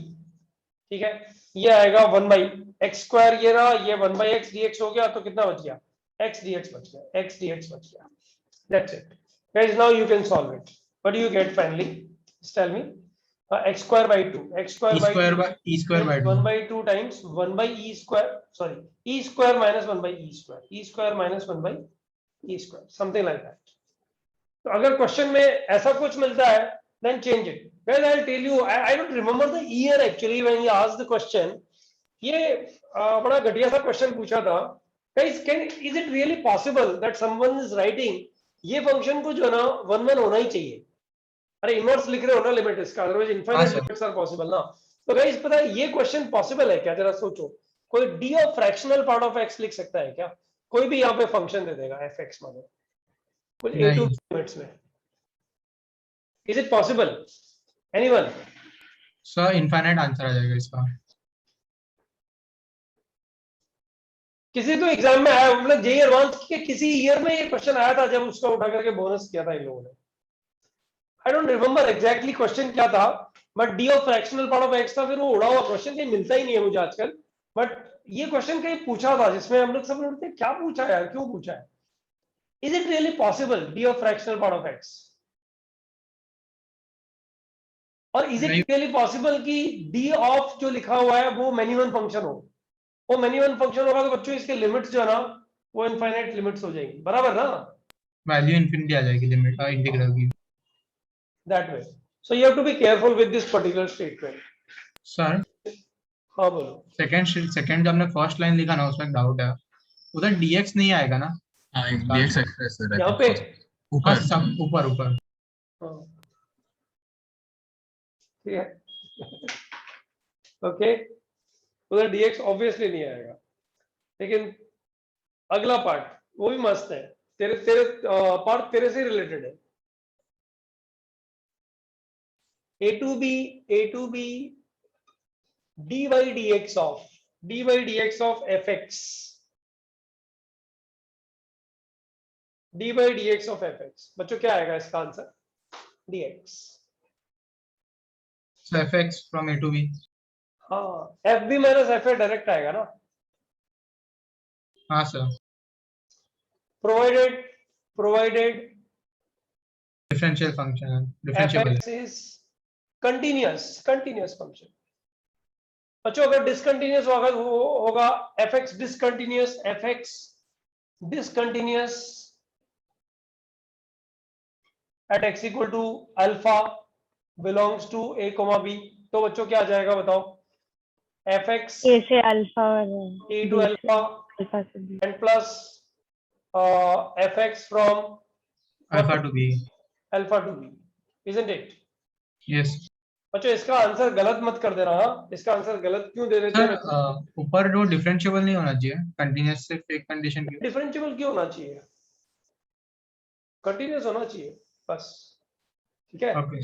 Speaker 1: ठीक है, ये आएगा 1/x स्क्वायर, ये रहा, ये 1/x dx हो गया, तो कितना बच गया, x dx बच गया, x dx बच गया। That's it guys, now you can solve it. What do you get finally, just tell me। x square by 2, x square by 2
Speaker 2: e square by 2
Speaker 1: 1/2 times 1/e square, sorry, e square minus 1/e square, e square minus 1/e square, something like that। तो अगर question में ऐसा कुछ मिलता है then change it। Well, I'll tell you, I don't remember the year actually when he asked the question। ये बड़ा घटिया सा क्वेश्चन पूछा था, guys, is it really possible that someone is writing ये फंक्शन को जो ना 1/1 होना ही चाहिए, अरे इनवर्स लिख रहे हो ना लिमिट इसका, otherwise infinite limits are possible ना। तो गाइस पता है ये क्वेश्चन पॉसिबल है क्या, जरा सोचो, कोई d of fractional part of x लिख सकता है क्या, कोई भी यहाँ पे फंक्शन दे देगा fx मानो कुछ a टू लिमिट्स में, is it possible, anyone?
Speaker 2: Sir infinite answer आ जाएगा इसका।
Speaker 1: किसी तो एग्जाम में आया, मतलब जेईई एडवांस के किसी ईयर में ये क्वेश्चन आया था, जब उसका उठा करके बोनस किया था इन लोगों ने। I don't remember exactly question क्या था, but D of fractional part of x था, फिर वो उड़ा हुआ क्वेश्चन कहीं मिलता ही नहीं है मुझे आजकल, बट ये क्वेश्चन कहीं पूछा था जिसमें हम लोग सब लोग क्या पूछा यार, क्यों पूछा है, is it really possible D of fractional part of x, और इज इट रियली पॉसिबल कि डी ऑफ जो लिखा हुआ है वो मेनी वन फंक्शन हो, वो मेनी वन फंक्शन होगा तो बच्चों इसके लिमिट्स जो है ना वो इनफाइनाइट लिमिट्स हो जाएंगी, बराबर ना,
Speaker 2: वैल्यू इंफिनिटी आ जाएगी लिमिट इंटीग्रल की,
Speaker 1: that way, so you have to be careful with this particular statement।
Speaker 2: Sir
Speaker 1: हाँ बोलो।
Speaker 2: सेकंड जो हमने फर्स्ट लाइन लिखा ना उसमें डाउट है, उधर dx नहीं आएगा ना,
Speaker 8: हाँ एक dx एक्सप्रेस है
Speaker 1: यहाँ पे
Speaker 8: ऊपर
Speaker 2: सब ऊपर ऊपर
Speaker 1: हाँ, ठीक है ओके, उधर dx ऑब्वियसली नहीं आएगा, लेकिन अगला पार्ट वो भी मस्त है, तेरे तेरे पार्ट तेरे से रिलेटेड है, a to b dy dx of fx, dy dx of fx, बच्चों क्या आएगा इसका answer, dx।
Speaker 2: so fx from a to b,
Speaker 1: हाँ fb माइनस fa डायरेक्ट आएगा ना,
Speaker 2: हाँ सर,
Speaker 1: provided
Speaker 2: डिफरेंशियल फंक्शन है, differentiable
Speaker 1: fx is continuous function। बच्चों अगर डिसकंटिन्यूअस होगा fx discontinuous at x equal to alpha belongs to a comma b, तो बच्चों क्या आ जाएगा बताओ? fx
Speaker 5: ए से अल्फा और
Speaker 1: a to alpha
Speaker 5: अल्फा से B.
Speaker 1: and plus fx from
Speaker 2: alpha to b.
Speaker 1: alpha to b, isn't it?
Speaker 2: Yes.
Speaker 1: बच्चों इसका आंसर गलत मत कर देना। हाँ, इसका आंसर गलत क्यों दे देते
Speaker 2: सर
Speaker 1: हो?
Speaker 2: ऊपर जो डिफरेंशिएबल नहीं होना चाहिए, कंटीन्यूअस सिर्फ एक कंडीशन की।
Speaker 1: डिफरेंशिएबल क्यों होना चाहिए? कंटिन्यूअस होना चाहिए बस, ठीक है?
Speaker 2: ओके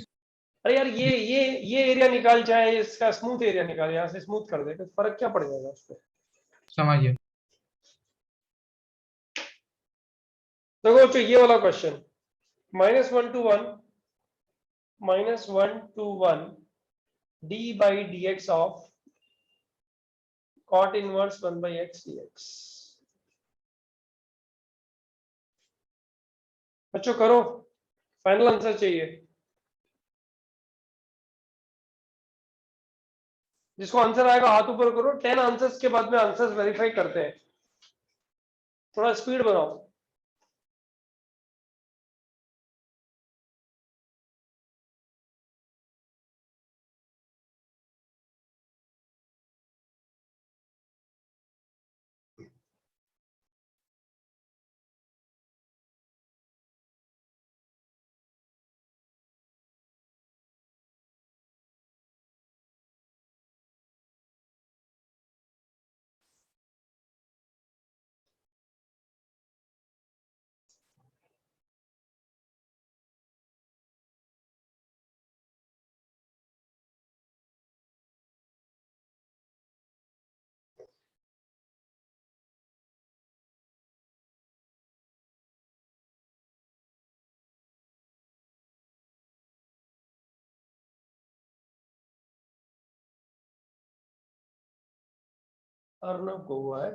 Speaker 1: अरे यार ये एरिया निकाल, चाहे इसका स्मूथ एरिया निकाल, यहाँ से स्मूथ कर दे, तो फर्क क्या पड़ जाएगा उस पर?
Speaker 2: समझिए।
Speaker 1: देखो बच्चों ये वाला question, -1 to 1 -1 to 1 d by dx of cot inverse 1 by x dx। बच्चों करो, फाइनल आंसर चाहिए। जिसको आंसर आएगा हाथ ऊपर करो। 10 आंसर्स के बाद में आंसर्स वेरीफाई करते हैं, थोड़ा स्पीड बनाओ। अर्नब को हुआ है।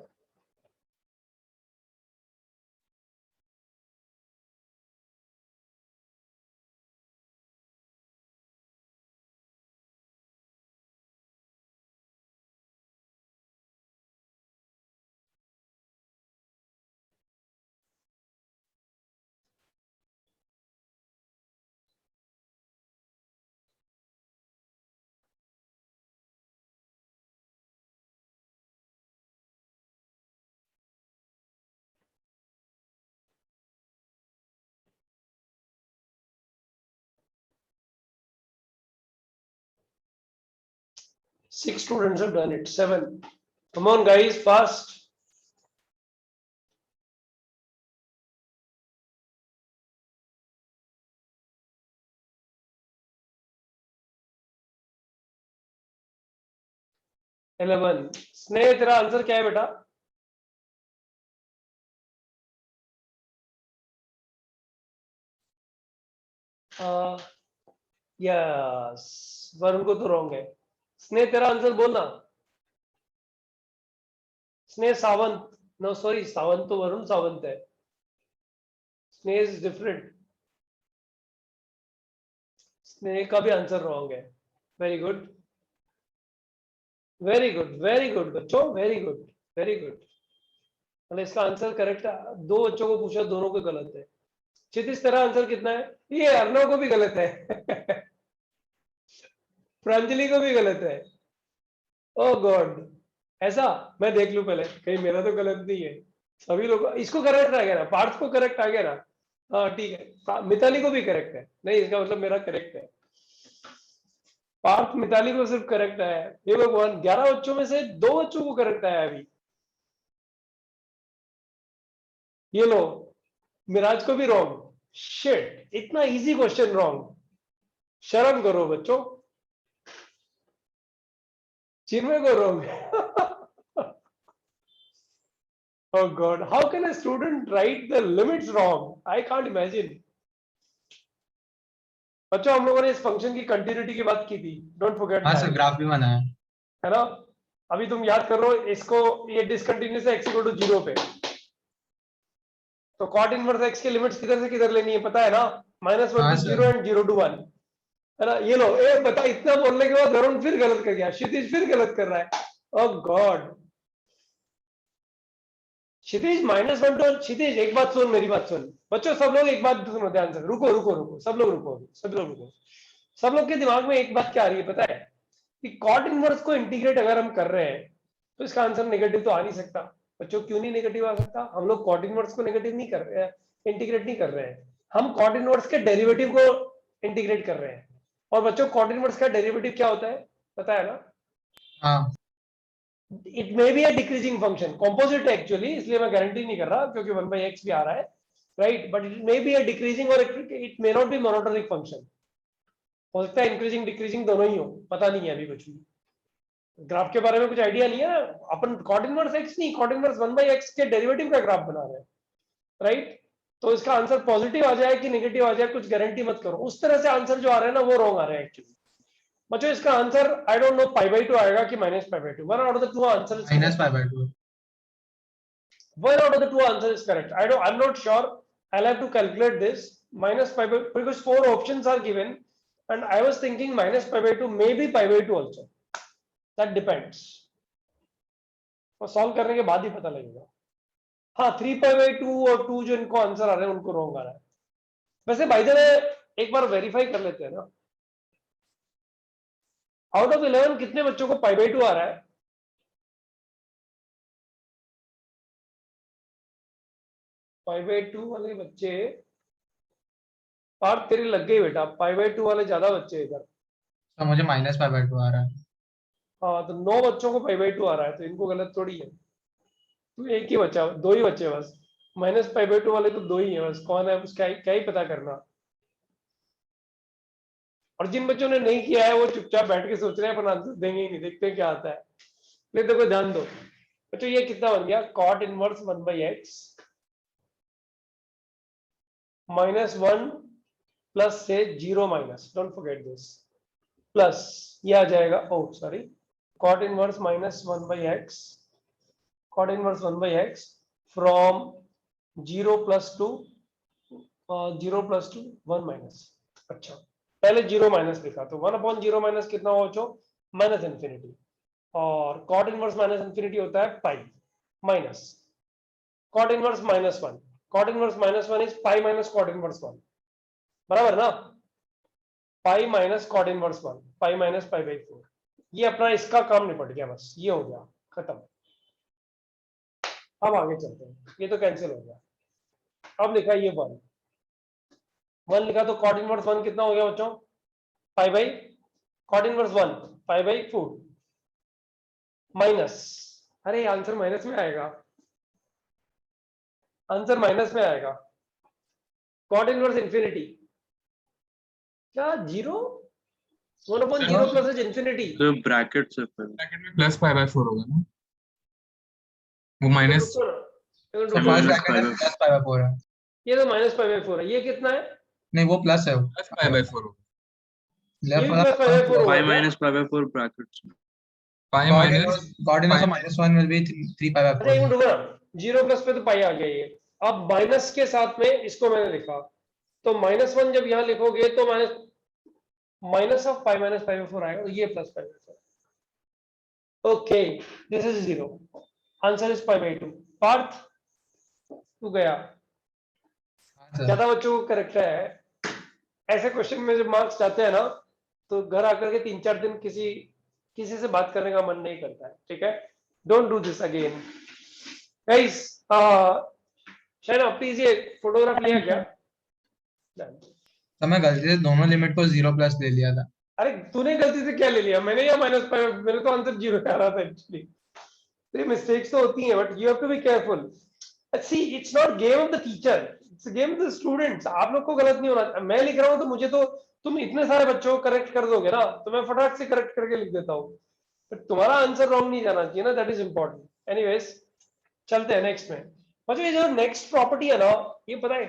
Speaker 1: Six students have done it. 7. Come on, guys, fast. Eleven. स्नेह तेरा आंसर क्या है बेटा? यस, वरुण को तो रॉन्ग है। स्नेह तेरा आंसर बोलना। स्नेह सावंत, नो सॉरी, सावंत तो वरुण सावंत है। स्नेह इज डिफरेंट। स्नेह का भी आंसर रॉन्ग है। Very good, very good, very good बच्चों, वेरी गुड, वेरी गुड। मतलब इसका आंसर करेक्ट है। दो बच्चों को पूछा, दोनों को गलत है। क्षितिज तेरा आंसर कितना है? ये अर्णव को भी गलत है। प्रांजलि को भी गलत है। ओ गॉड, ऐसा? मैं देख लूं पहले, कहीं मेरा तो गलत नहीं है। सभी लोग इसको करेक्ट आ गया ना? पार्थ को करेक्ट आ गया ना? हाँ ठीक है। मिताली को भी करेक्ट है। नहीं, इसका मतलब मेरा करेक्ट है। पार्थ मिताली को सिर्फ करेक्ट है। ये भगवान, 11 बच्चों में से 2 बच्चों को करेक्ट आया अभी। ये लो, मिराज को भी रॉन्ग। शिट, इतना इजी क्वेश्चन रॉन्ग। शर्म करो बच्चों। चिन्मय को wrong. Oh God, how can a student write the limits wrong? I can't imagine. बच्चों हम लोगों ने इस फंक्शन की कंटिन्यूटी की बात की थी, डोंट फॉरगेट
Speaker 2: हाँ
Speaker 1: दैट,
Speaker 2: सर, ग्राफ भी बनाया
Speaker 1: है ना? अभी तुम याद कर लो इसको, ये डिसकंटिन्यूअस है x इक्वल टू 0 पे, तो कॉट इनवर्स x की लिमिट्स किधर से किधर लेनी है पता है ना? -1
Speaker 2: हाँ
Speaker 1: to
Speaker 2: सर।
Speaker 1: 0 एंड 0 to 1, है ना? ये लो, ए बता, इतना बोलने के बाद वरुण फिर गलत कर गया, क्षितिज फिर गलत कर रहा है। ओह गॉड, क्षितिज -1 टू क्षितिज, एक बात सुन, मेरी बात सुन बच्चों, सब लोग एक बात सुनो ध्यान से, रुको रुको रुको, सब लोग रुको, सब लोग रुको। सब लोग के दिमाग में एक बात क्या आ रही है पता है कि कॉट इनवर्स को इंटीग्रेट अगर हम कर रहे हैं तो इसका आंसर नेगेटिव तो आ नहीं सकता। बच्चों क्यों नहीं नेगेटिव आ सकता? हम लोग कॉट इनवर्स को नेगेटिव नहीं कर रहे हैं, इंटीग्रेट नहीं कर रहे हैं, हम कॉट इनवर्स के डेरिवेटिव को इंटीग्रेट कर रहे हैं। और बच्चों कॉट इनवर्स का डेरिवेटिव क्या होता है पता है ना?
Speaker 2: हाँ
Speaker 1: it may be a decreasing function, composite actually, इसलिए मैं गारंटी नहीं कर रहा क्योंकि 1/x भी आ रहा है, right, but it may be a decreasing और it may not be monotonic function. हो सकता है इंक्रीजिंग डिक्रीजिंग दोनों ही हो, पता नहीं है अभी कुछ भी, ग्राफ के बारे में कुछ आइडिया नहीं है ना। अपन कॉट इनवर्स x नहीं, कॉट इनवर्स 1/x के डेरिवेटिव का ग्राफ बना रहे हैं, राइट। तो इसका आंसर पॉजिटिव आ जाए कि नेगेटिव आ जाए कुछ गारंटी मत करो, उस तरह से आंसर जो आ रहा है ना वो रॉन्ग आ रहा है एक्चुअली। बच्चों इसका आंसर आई डोंट नो π/2 आएगा कि -π/2, one out of the two answer is
Speaker 2: -π/2
Speaker 1: one out of the two answer is correct. I'm not sure, I'll have to calculate this. -π/2 because 4 options are given and I was thinking -π/2 maybe π/2 also, that depends, और solve करने के बाद ही पता लगेगा। हाँ 3π/2 और 2 जो इनको आंसर आ रहे हैं उनको रॉन्ग आ रहा है। वैसे बाय द वे एक बार वेरीफाई कर लेते हैं ना, आउट ऑफ 11 कितने बच्चों को π/2 आ रहा है? π/2 वाले बच्चे, पार्ट तेरी लग गई बेटा, π/2 वाले ज्यादा बच्चे इधर।
Speaker 2: तो मुझे -π/2 आ रहा है।
Speaker 1: हाँ तो 9 बच्चों को π/2 आ रहा है, तो इनको गलत थोड़ी है। तो एक ही बच्चा, 2 ही बच्चे बस, -π/2 वाले तो 2 ही है बस, कौन है उसका क्या ही पता करना। और जिन बच्चों ने नहीं किया है वो चुपचाप बैठ के सोच रहे हैं अपन आंसर देंगे ही नहीं, देखते हैं क्या आता है। नहीं देखो ध्यान दो बच्चों, ये कितना बन गया, cot इनवर्स 1/x -1 प्लस से 0 minus, don't forget this, plus ये आ जाएगा, oh sorry, cot inverse -1/x, cot inverse 1/x from 0 plus to 1 minus. अच्छा पहले 0 माइनस लिखा तो 1/0 माइनस कितना हो बच्चों, -∞, और cot इनवर्स -∞ होता है pi minus cot inverse -1, cot inverse -1 is pi minus cot inverse 1, बराबर ना, pi minus cot inverse 1, pi minus π/4। ये अपना इसका काम निपट गया, बस ये हो गया खत्म। अब आगे चलते हैं, ये तो कैंसिल हो गया। अब लिखा ये 1 लिखा तो cot इनवर्स 1 कितना हो गया बच्चों, cot इनवर्स 1 π/4 माइनस, अरे आंसर माइनस में आएगा, आंसर माइनस में आएगा, cot इनवर्स इंफिनिटी क्या 0, 1/0 प्लस इज इंफिनिटी,
Speaker 4: तो ब्रैकेट से फिर
Speaker 8: ब्रैकेट में +π/4 होगा ना, वो माइनस
Speaker 2: तो फर्स्ट ब्रैकेट में +π/4 है,
Speaker 1: ये तो -π/4 है, ये कितना है,
Speaker 2: नहीं वो प्लस है, वो
Speaker 8: +π/4 होगा,
Speaker 1: ये भी +π/4
Speaker 4: पाई
Speaker 1: होगा
Speaker 4: माइनस π/4 ब्रैकेट से।
Speaker 8: पाई minus
Speaker 2: cot inverse -1 will be
Speaker 1: अच्छा
Speaker 2: 3π/4
Speaker 1: एक मिनट रुको ना, 0 प्लस पे तो पाई आ गया ये, अब माइनस के साथ में इसको मैंने लिखा तो -1 जब यहाँ लिखोगे तो माइनस ऑफ पाई माइनस π/4 आएगा, तो ये +π/4, okay this is 0, answer is π/2। Parth तू गया, ज्यादा बच्चों को करेक्ट है। ऐसे क्वेश्चन में जब मार्क्स जाते हैं ना तो घर आकर के 3-4 दिन किसी से बात करने का मन नहीं करता है, ठीक है, don't do this again guys. शायद प्लीज ये फोटोग्राफ लिया क्या,
Speaker 2: तो मैं गलती से दोनों लिमिट को 0+ ले लिया था।
Speaker 1: अरे तूने गलती से क्या ले लिया, मैंने या -π, मेरे तो आंसर 0 आ रहा था एक्चुअली। तो मिस्टेक्स तो होती हैं but you have to be careful, see it's not game of the teacher, it's game of the students. आप लोग को गलत नहीं होना, मैं लिख रहा हूँ तो मुझे तो तुम इतने सारे बच्चों को करेक्ट कर दोगे ना, तो मैं फटाक से करेक्ट करके लिख देता हूँ, बट तुम्हारा आंसर रॉन्ग नहीं जाना चाहिए ना, दैट इज इंपॉर्टेंट। एनीवेज चलते हैं नेक्स्ट में। मतलब ये जो नेक्स्ट प्रॉपर्टी है ना, ये पता है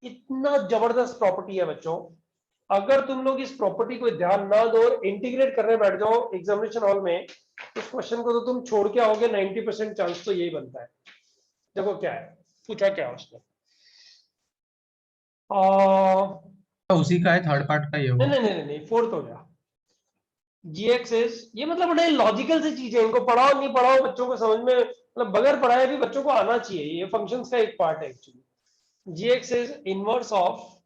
Speaker 1: इतना जबरदस्त प्रॉपर्टी है बच्चों, अगर तुम लोग इस प्रॉपर्टी को ध्यान ना दो और इंटीग्रेट करने बैठ जाओ एग्जामिनेशन हॉल में, इस क्वेश्चन को तो तुम छोड़ के आओगे 90% चांस तो यही बनता है। देखो क्या है, पूछा क्या है उसने,
Speaker 2: तो उसी का है, थर्ड पार्ट का ही होगा।
Speaker 1: नहीं फोर्थ हो गया, gx इज, ये मतलब बड़े लॉजिकल से चीजें, इनको पढ़ाओ नहीं पढ़ाओ बच्चों को समझ में मतलब बगैर पढ़ाए भी बच्चों को आना चाहिए, ये फंक्शंस का एक पार्ट है actually. G x is inverse of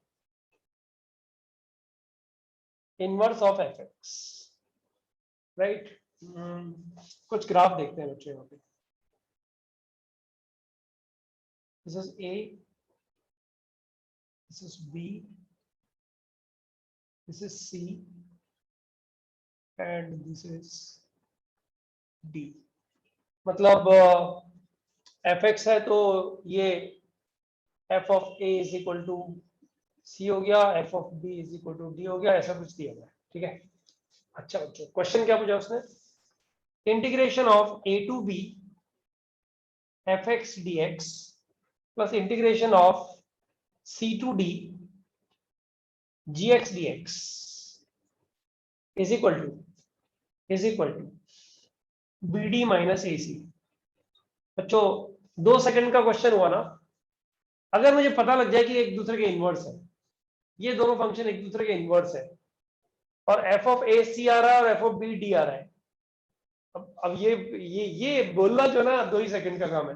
Speaker 1: f x, right. कुछ ग्राफ देखते हैं बच्चों यहाँ पे। This is A, this is B, this is C and this is D. मतलब fx है तो ये f of a is equal to c हो गया, f of b is equal to d हो गया, ऐसा कुछ दिया गया, ठीक है। अच्छा बच्चों, क्वेश्चन क्या पूछा उसने? Integration of a to b fx dx plus integration of c to d gx dx is equal to bd minus ac। बच्चों 2 सेकंड का क्वेश्चन हुआ ना, अगर मुझे पता लग जाए कि एक दूसरे के इनवर्स है, ये दोनों फंक्शन एक दूसरे के इनवर्स है, और f ऑफ a c आ रहा है और f ऑफ b d आ रहा है, अब ये बोलना जो ना 2 ही सेकंड का काम है,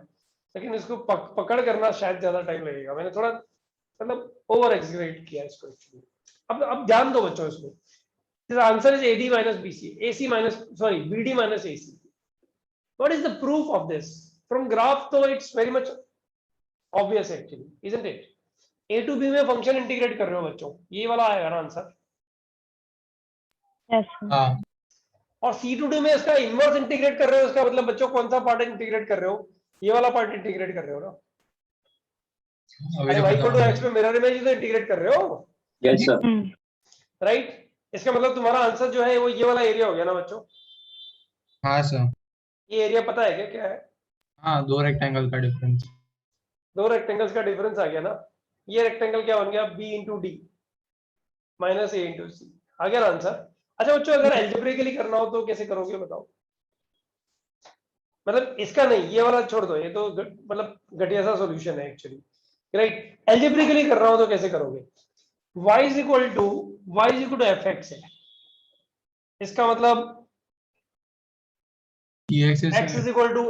Speaker 1: लेकिन इसको पकड़ करना शायद ज्यादा टाइम लगेगा। मैंने थोड़ा मतलब ओवर एग्जीक्यूट किया इसको एक्चुअली। अब ध्यान दो बच्चों इसमें, this answer is ad minus bc, ac minus sorry bd minus ac। what is the proof of this? from graph तो it's very much obvious actually, isn't it? a to b में function integrate कर रहे हो बच्चों, ये वाला आएगा ना आंसर।
Speaker 5: Yes sir.
Speaker 2: हाँ
Speaker 1: और c to d में इसका इनवर्स इंटीग्रेट कर रहे हो, इसका मतलब बच्चों कौन सा पार्ट इंटीग्रेट कर रहे हो? ये वाला पार्ट इंटीग्रेट कर रहे हो ना।
Speaker 2: अभी
Speaker 1: अरे
Speaker 2: तो
Speaker 1: y
Speaker 2: खत्म
Speaker 1: इक्वल टू
Speaker 2: हो
Speaker 1: x में मिरर इमेज तो इंटीग्रेट कर रहे हो,
Speaker 4: Yes, sir.
Speaker 1: राइट। इसका मतलब तुम्हारा आंसर जो है वो ये वाला एरिया हो गया ना बच्चों।
Speaker 2: गया। हाँ सर।
Speaker 1: ये एरिया पता है क्या क्या है?
Speaker 2: हाँ 2 रेक्टेंगल का डिफरेंस।
Speaker 1: 2 रेक्टेंगल्स का डिफरेंस आ गया ना। ये रेक्टेंगल क्या बन गया? b इंटू डी माइनस ए इंटू सी, आ गया ना आंसर। अच्छा बच्चों, अगर एल्जेब्रिकली करना हो तो कैसे करोगे बताओ? मतलब इसका नहीं, ये वाला छोड़ दो, ये तो मतलब घटिया सा सॉल्यूशन है एक्चुअली, राइट। एल्जेब्रिकली कर रहा हो तो कैसे करोगे? y is equal to fx है, इसका मतलब
Speaker 2: x
Speaker 1: x is equal to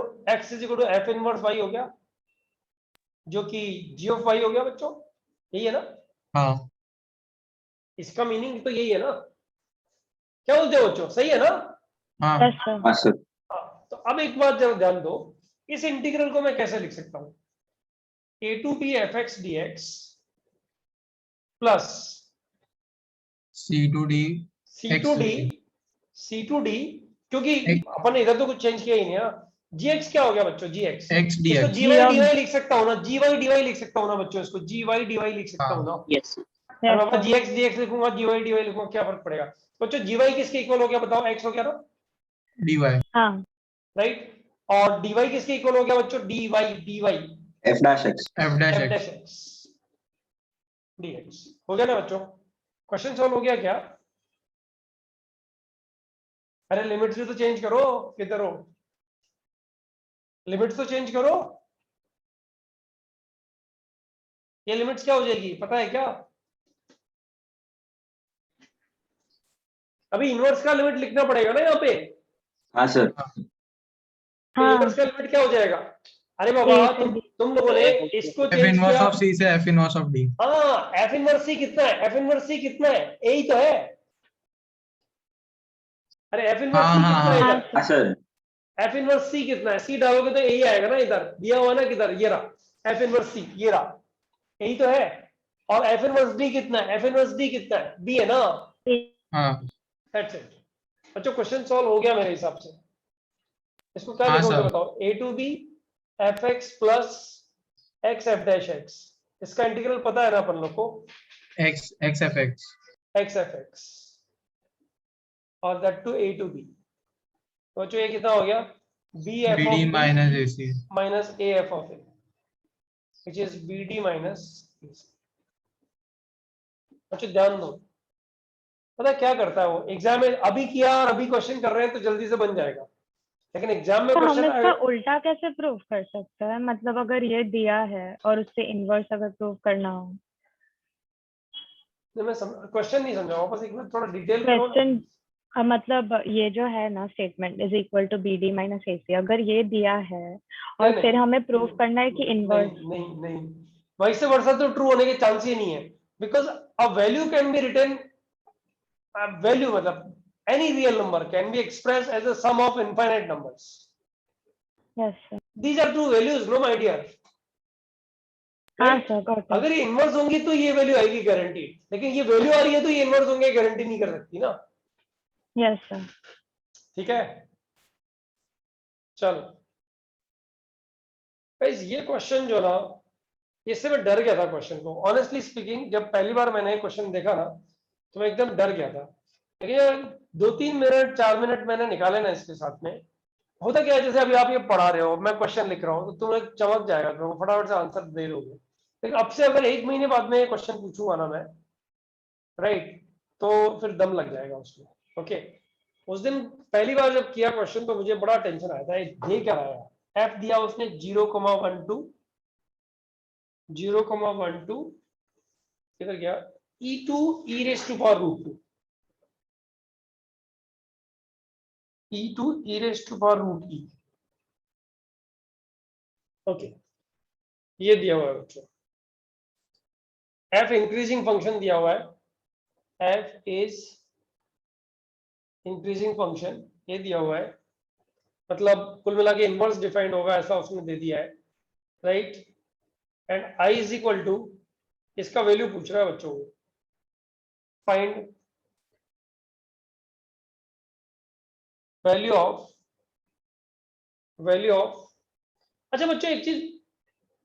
Speaker 1: f inverse y हो गया, जो कि g ऑफ y हो गया बच्चों, यही है ना?
Speaker 2: हाँ
Speaker 1: इसका मीनिंग तो यही है ना, क्या बोलते हो बच्चों, सही है ना?
Speaker 2: हाँ
Speaker 5: यस सर।
Speaker 4: हाँ सर।
Speaker 1: हाँ, तो अब एक बात जरा ध्यान दो, इस इंटीग्रल को मैं कैसे लिख सकता हूं? a to b fx dx plus
Speaker 2: c to d
Speaker 1: c to d, क्योंकि अपन ने इधर तो कुछ चेंज किया ही नहीं है। gx क्या हो गया बच्चों? gx
Speaker 2: x
Speaker 1: इसको
Speaker 2: dx।
Speaker 1: gy लिख सकता हूं ना, gy लिख सकता हूं ना बच्चों, इसको gy लिख सकता हूं ना।
Speaker 4: Yes.
Speaker 1: अब मैं gx dx लिखूंगा, gy लिखूंगा, क्या फर्क पड़ेगा बच्चों? gy किसके इक्वल हो गया बताओ? x हो गया ना,
Speaker 2: dy।
Speaker 5: हाँ
Speaker 1: राइट। और dy किसके इक्वल हो गया बच्चों? dy
Speaker 4: F dash x.
Speaker 2: f dash
Speaker 1: f
Speaker 2: x।
Speaker 1: dash x dx हो गया ना बच्चों? क्वेश्चन सॉल्व हो गया क्या? अरे लिमिट्स भी तो चेंज करो, किधर हो? लिमिट्स तो चेंज करो। ये लिमिट्स क्या हो जाएगी पता है क्या? अभी इनवर्स का लिमिट लिखना पड़ेगा ना यहाँ पे।
Speaker 4: हाँ सर।
Speaker 1: तो
Speaker 5: हाँ
Speaker 1: इनवर्स का लिमिट क्या हो जाएगा? अरे बाबा
Speaker 5: A से
Speaker 1: तुम लोगों ने इसको
Speaker 2: f
Speaker 1: चेंज
Speaker 2: इनवर्स
Speaker 1: किया।
Speaker 2: ऑफ c से f इनवर्स ऑफ d।
Speaker 1: हाँ, एफ इनवर्स सी कितना है? एफ इनवर्स सी कितना है? ए ही तो है। अरे एफ इनवर्स
Speaker 2: हाँ
Speaker 1: सी
Speaker 2: हाँ
Speaker 1: कितना है
Speaker 2: हाँ।
Speaker 1: इधर?
Speaker 4: हाँ सर।
Speaker 1: एफ इनवर्स सी कितना है? सी डालोगे तो यही आएगा ना, इधर दिया हुआ ना, किधर ये रहा एफ इनवर्स सी, ये रहा, यही तो है। और एफ इनवर्स डी कितना है? एफ इनवर्स डी कितना है? बी है ना।
Speaker 2: हाँ
Speaker 1: दैट्स इट। अच्छा क्वेश्चन सॉल्व हो गया मेरे हिसाब से। इसको क्या
Speaker 2: हाँ
Speaker 1: लिखोगे
Speaker 2: सर।
Speaker 1: बताओ? A to b f x plus x f dash x, इसका इंटीग्रल पता है ना अपन लोग को?
Speaker 2: x x f x।
Speaker 1: X f x और that to a to b. तो बच्चों ये कितना हो गया? B f
Speaker 2: bd
Speaker 1: of
Speaker 2: minus ac।
Speaker 1: Minus a f of a, which is bd minus AC। अच्छा ध्यान दो, पता क्या करता है वो एग्जाम में? अभी किया और अभी क्वेश्चन कर रहे हैं तो जल्दी से बन जाएगा, लेकिन एग्जाम में
Speaker 5: तो हम
Speaker 1: क्वेश्चन
Speaker 5: इसका उल्टा कैसे प्रूव कर सकते हैं? मतलब अगर ये दिया है और उससे इनवर्स अगर प्रूव करना हो।
Speaker 1: मैं क्वेश्चन नहीं समझा, वापस एक बार थोड़ा डिटेल करो ना।
Speaker 5: क्वेश्चन मतलब ये जो है ना statement is equal to b d minus a c, अगर ये दिया है और
Speaker 1: नहीं,
Speaker 5: फिर
Speaker 1: नहीं,
Speaker 5: हमें प्रूफ करना है कि इनवर्स।
Speaker 1: नहीं, नहीं, नहीं, वैसे वर्षा तो ट्रू होने के चांस ही नहीं है, because a value can be written, value मतलब any real number can be express as a sum of infinite numbers.
Speaker 5: Yes sir.
Speaker 1: These are true values, no my dear.
Speaker 5: हाँ सर, गॉट इट।
Speaker 1: अगर ये inverse होंगी तो ये value आएगी guarantee, लेकिन ये वैल्यू आ रही है तो ये इनवर्स होंगे गारंटी नहीं कर सकती ना.
Speaker 5: Yes sir.
Speaker 1: ठीक है, चलो गाइस, ये क्वेश्चन जो ना, इससे मैं डर गया था क्वेश्चन को, ऑनेस्टली स्पीकिंग. जब पहली बार मैंने क्वेश्चन देखा ना तो मैं एकदम डर गया था. लेकिन यार 2-3 मिनट 4 मिनट मैंने निकाले ना इसके साथ में, होता क्या है, जैसे अभी आप ये पढ़ा रहे हो, मैं क्वेश्चन लिख रहा हूँ तो तुम्हें चमक जाएगा, तुम फटाफट से आंसर दे दोगे. लेकिन अब से अगर 1 महीने बाद में ये क्वेश्चन पूछूंगा ना मैं, राइट, तो फिर दम लग जाएगा उसमें. ओके, उस दिन पहली बार जब किया क्वेश्चन तो मुझे बड़ा टेंशन आया था, ये क्या रहा है. एफ दिया उसने 0,12, 0,12, किधर गया, E2 e raised to power root 2, E2 e raised to power root e. Okay, ये दिया हुआ है बच्चों. f इंक्रीजिंग फंक्शन दिया हुआ है, f इज इंक्रीजिंग फंक्शन, ये दिया हुआ है, मतलब कुल मिला के इनवर्स डिफाइंड होगा ऐसा उसने दे दिया है, right. And i is equal to, इसका वैल्यू पूछ रहा है बच्चों को, find value of, value of. अच्छा बच्चों एक चीज,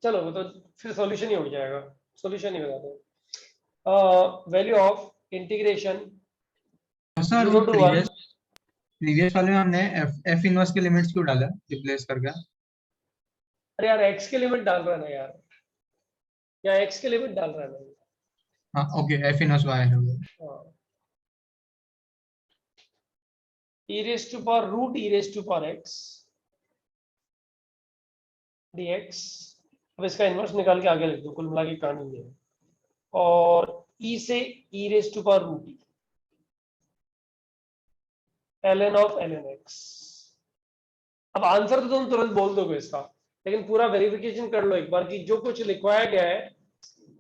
Speaker 1: चलो वो तो फिर सॉल्यूशन ही हो जाएगा, सॉल्यूशन ही बताते हैं. Value of integration
Speaker 2: sir
Speaker 1: 0 to 1.
Speaker 2: Previous वाले में हमने एफ इनवर्स के लिमिट्स क्यों डाला रिप्लेस करके?
Speaker 1: अरे यार x के लिमिट डाल रहा है ना यार, या x के लिमिट डाल रहा है ना.
Speaker 2: हाँ ओके, एफ इनवर्स वाई है वो.
Speaker 1: हाँ, e raised to power root e raised to power x dx. अब इसका इनवर्स निकाल के आगे लिख दो, कुल मिला के कहानी है. और e से e raised to power root e ln of ln x. अब आंसर तो तुम तुरंत बोल दोगे इसका, लेकिन पूरा वेरिफिकेशन कर लो एक बार कि जो कुछ लिखवाया गया है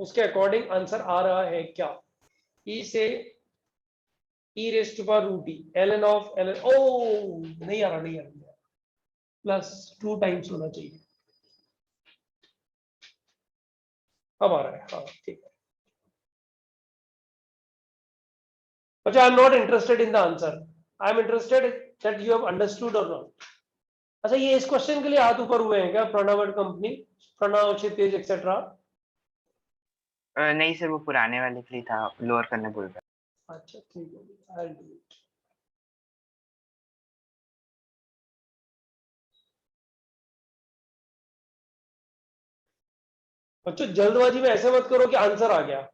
Speaker 1: उसके अकॉर्डिंग आंसर आ रहा है क्या. e से e raised to power root e ln of ln, ओ नहीं आ रहा, नहीं आ रहा, प्लस 2 टाइम्स होना चाहिए. अब आ रहा है, हाँ ठीक है. अच्छा, I am not interested in the answer, I am interested that you have understood और नॉट. अच्छा, ये इस क्वेश्चन के लिए हाथ ऊपर हुए हैं क्या, Pranav and company, Pranav, Kshitij etcetera?
Speaker 9: नहीं सर, वो पुराने वाले के लिए था, लोअर करने बोल रहा
Speaker 1: अच्छा ठीक है, आई विल डू इट. बच्चों जल्दबाजी में ऐसे मत करो कि आंसर आ गया,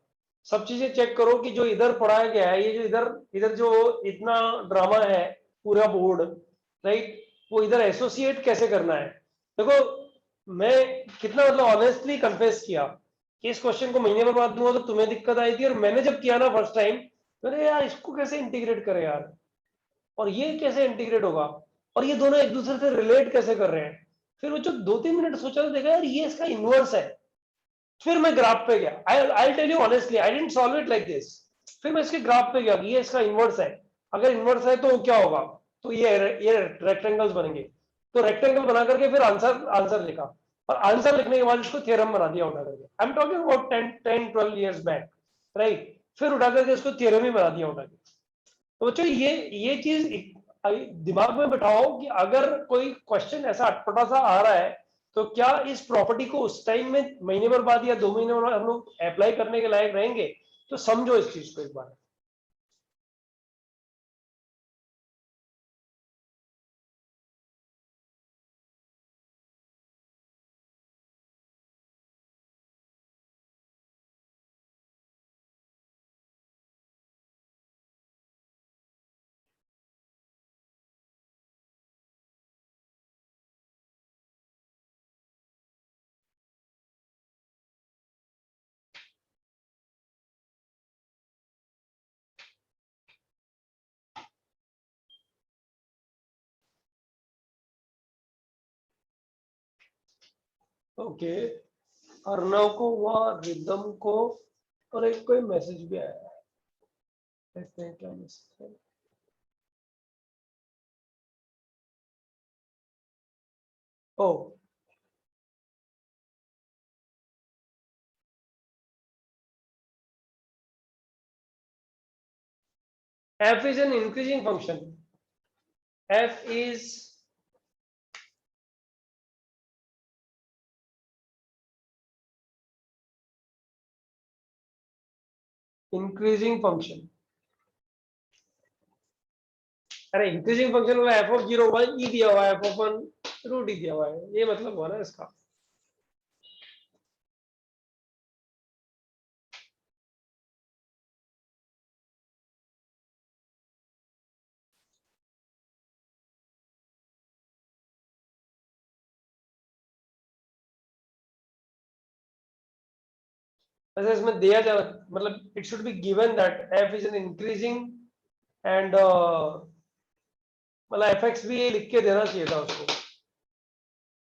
Speaker 1: सब चीजें चेक करो कि जो इधर पढ़ाया गया है, ये जो इधर इधर जो इतना ड्रामा है पूरा बोर्ड, राइट, वो इधर एसोसिएट कैसे करना है. देखो मैं कितना मतलब ऑनेस्टली कन्फेस किया कि इस क्वेश्चन को महीने भर बाद दूंगा तो तुम्हें दिक्कत आई थी, और मैंने जब किया ना फर्स्ट टाइम, मैंने यार इसको कैसे इंटीग्रेट करें यार, और ये कैसे इंटीग्रेट होगा, और ये दोनों एक दूसरे से रिलेट कैसे कर रहे हैं. फिर वो जो 2-3 मिनट सोचा तो देखा यार ये इसका इनवर्स है. फिर मैं ग्राफ पे गया, I tell you honestly, I didn't solve it like this. फिर मैं इसके ग्राफ पे गया, ये इसका इनवर्स है, अगर इनवर्स है तो क्या होगा, तो ये रेक्टेंगल्स बनेंगे. तो रेक्टेंगल बना करके फिर आंसर आंसर लिखा, और आंसर लिखने के बाद इसको थ्योरम बना दिया उठा करके. आई am talking about 10-12 years back, right. फिर उठा करके इसको थ्योरम ही बना दिया उठा के. तो बच्चों ये चीज दिमाग में बैठाओ कि अगर कोई क्वेश्चन ऐसा अटपटा सा आ रहा है तो क्या इस प्रॉपर्टी को उस टाइम में महीने भर बाद या 2 महीने बाद हम लोग अप्लाई करने के लायक रहेंगे. तो समझो इस चीज को एक बार. ओके, अर्णव को हुआ, रिदम को, और एक कोई मैसेज भी आया है, देखते हैं क्या मैसेज है। ओ, f is an increasing function. F is increasing function. अरे इंक्रीजिंग फंक्शन में एफ ऑफ 0 1 ई दिया हुआ है, एफ ऑफ 1 रूट ई दिया हुआ है, ये मतलब हुआ ना इसका। वैसे इसमें दिया जा, मतलब it should be given that F is an increasing and मतलब एफ एक्स भी ये लिख के देना चाहिए था उसको,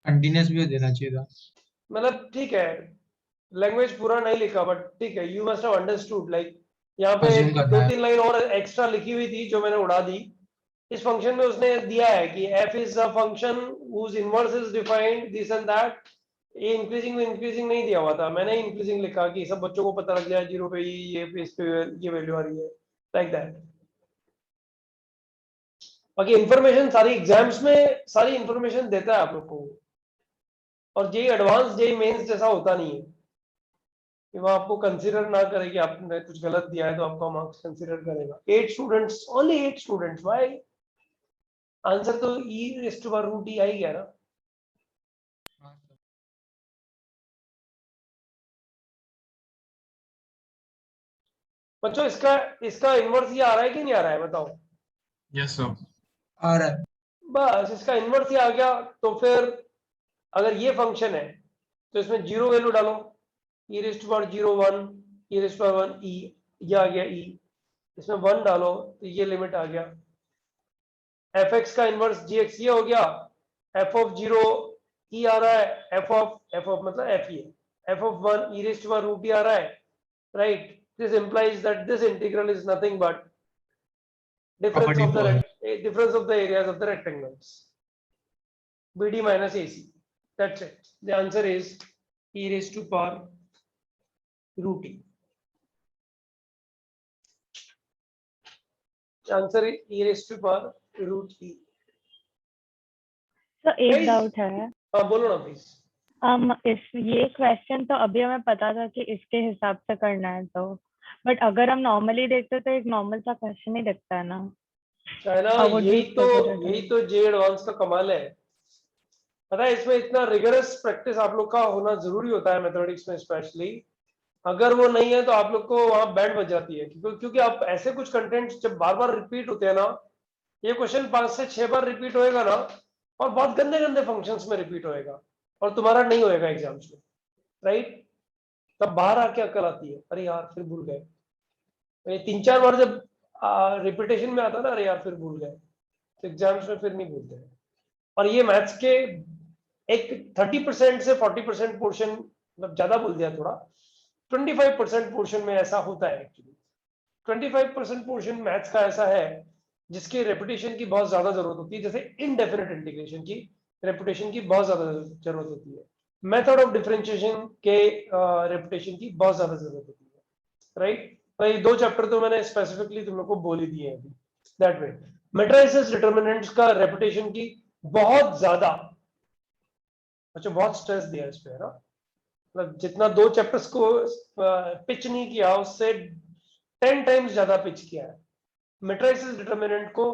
Speaker 2: कंटिन्यूस भी देना चाहिए था।
Speaker 1: मतलब ठीक है, लैंग्वेज पूरा नहीं लिखा बट ठीक है, you must have understood. Like यहाँ पे
Speaker 2: Assume करना
Speaker 1: दो
Speaker 2: है।
Speaker 1: तीन लाइन और एक्स्ट्रा लिखी हुई थी जो मैंने उड़ा दी। इस फंक्शन में उसने दिया है कि f is a function whose inverse is defined this and that। ये इंक्रीजिंग नहीं दिया हुआ था, मैंने इंक्रीजिंग लिखा कि सब बच्चों को पता लग जाए 0 पे ये पे इस पे ये वैल्यू आ रही है, लाइक दैट। बाकी इंफॉर्मेशन सारी एग्जाम्स में सारी इंफॉर्मेशन देता है आप लोग को, और जेई एडवांस जेई मेंस जैसा होता नहीं है कि वो आपको कंसीडर ना करे कि आपने कुछ गलत दिया है तो आपका मार्क्स कंसीडर करेगा। 8 students, only 8 students, why? Answer तो e raise to power root e आ ही गया ना। बच्चों इसका इनवर्स ये आ रहा है कि नहीं आ रहा है, बताओ।
Speaker 8: Yes sir.
Speaker 2: आ रहा है।
Speaker 1: बस इसका इनवर्स ये आ गया, तो फिर अगर ये फंक्शन है तो इसमें 0 वैल्यू डालो, e raise to power 0 1, e raise to power 1 e, ये आ गया e, इसमें 1 डालो तो ये लिमिट आ गया। fx का इनवर्स gx ये हो गया, f ऑफ 0 e आ रहा है, f ऑफ मतलब f ही है, f of 1 e raise to power root e आ रहा है, right. This implies that this integral is nothing but difference of the areas of the rectangles, BD minus AC. That's it. The answer is e raised to power root e. The answer is e raised to power root e.
Speaker 5: तो एक
Speaker 1: Guys,
Speaker 5: doubt है,
Speaker 1: हाँ बोलो ना please.
Speaker 5: ये question तो अभी हमें पता था कि इसके हिसाब से करना है, तो बट अगर हम नॉर्मली देखते तो एक नॉर्मल सा क्वेश्चन ही दिखता है ना।
Speaker 1: चाइना,
Speaker 5: How would we
Speaker 1: यही तो जे एडवांस का कमाल है। पता है इसमें इतना रिगरस प्रैक्टिस आप लोग का होना जरूरी होता है मैथमेटिक्स में स्पेशली। अगर वो नहीं है तो आप लोग को वहां बैंड बज जाती है, क्योंकि आप ऐसे कुछ कंटेंट जब बार बार रिपीट होते हैं ना, ये क्वेश्चन 5 से 6 बार रिपीट होएगा ना, और बहुत गंदे गंदे फंक्शंस में रिपीट होएगा, और तुम्हारा नहीं होएगा एग्जाम्स में, राइट। तब बाहर आके अकल आती है, अरे यार फिर भूल गए। 3-4 बार जब रिपीटेशन में आता ना, अरे यार फिर भूल गए, तो एग्जाम्स में फिर नहीं भूलते हैं। और ये मैथ्स के एक 30% से 40% पोर्शन, मतलब ज्यादा बोल दिया थोड़ा, 25% पोर्शन में ऐसा होता है एक्चुअली। 25% पोर्शन मैथ्स का ऐसा है जिसकी रेपिटेशन की बहुत ज्यादा जरूरत होती है, जैसे इनडेफिनेट इंटीग्रेशन की रेपिटेशन की बहुत ज्यादा जरूरत होती है, मेथड ऑफ डिफरेंशिएशन के रेपिटेशन की बहुत ज्यादा जरूरत होती है, राइट। तो ये 2 चैप्टर तो मैंने स्पेसिफिकली तुम लोग को बोल ही दिए हैं अभी। दैट वे मैट्रिसेस डिटरमिनेंट्स का रेपिटेशन की बहुत ज्यादा, अच्छा बहुत स्ट्रेस दिया इस पे है ना, मतलब जितना 2 चैप्टर्स को पिच नहीं किया उससे 10 टाइम्स ज्यादा पिच किया है। मैट्रिसेस डिटरमिनेंट को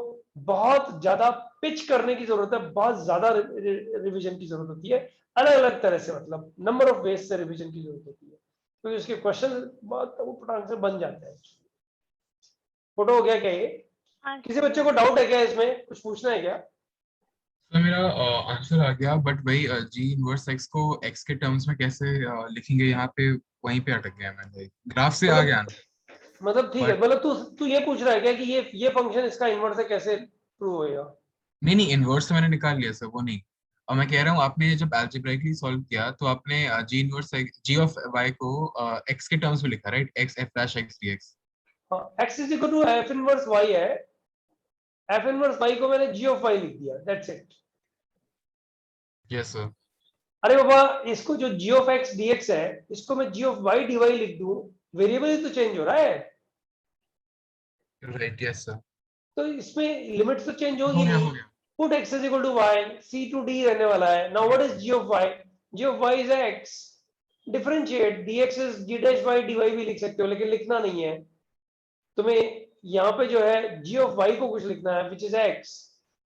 Speaker 1: बहुत ज्यादा पिच करने की जरूरत है, बहुत ज्यादा रिवीजन की जरूरत होती है, अलग अलग तरह से, मतलब नंबर ऑफ वेज से रिवीजन की जरूरत होती है, क्योंकि उसके क्वेश्चन बहुत पटांग से बन जाते हैं। फोटो हो गया क्या ये? किसी बच्चे को डाउट है क्या इसमें, कुछ पूछना है क्या?
Speaker 8: तो मेरा आंसर आ गया, बट वही जी इनवर्स एक्स को एक्स के टर्म्स में कैसे लिखेंगे, यहाँ पे वहीं पे अटक गया मैं, ग्राफ से आ गया।
Speaker 1: मतलब ठीक है, मतलब तू ये पूछ रहा है क्या कि ये फंक्शन इसका इनवर्स है, कैसे प्रूव होएगा?
Speaker 8: नहीं इनवर्स मैंने निकाल लिया सर, वो नहीं, और मैं कह रहा हूँ आपने जब algebraically सॉल्व किया तो आपने g inverse g of y को x के टर्म्स में लिखा, right? x f dash x dx.
Speaker 1: हाँ, x is equal to f inverse y है, एफ इनवर्स y को मैंने g ऑफ y लिख दिया, दैट्स इट।
Speaker 8: Yes sir.
Speaker 1: अरे बाबा, इसको जो g ऑफ x dx है, इसको मैं g ऑफ y dy लिख दूं, वेरिएबल तो चेंज हो रहा है,
Speaker 8: Right, yes sir.
Speaker 1: तो इसमें लिमिट तो चेंज होगी
Speaker 8: हो
Speaker 1: नहीं।
Speaker 8: गया.
Speaker 1: Put x is equal to y, c to d रहने वाला है। Now what is g of y? g of y is x, differentiate dx is g dash y dy भी लिख सकते हो, लेकिन लिखना नहीं है तुम्हें। यहाँ पे जो है g ऑफ y को कुछ लिखना है, which is x.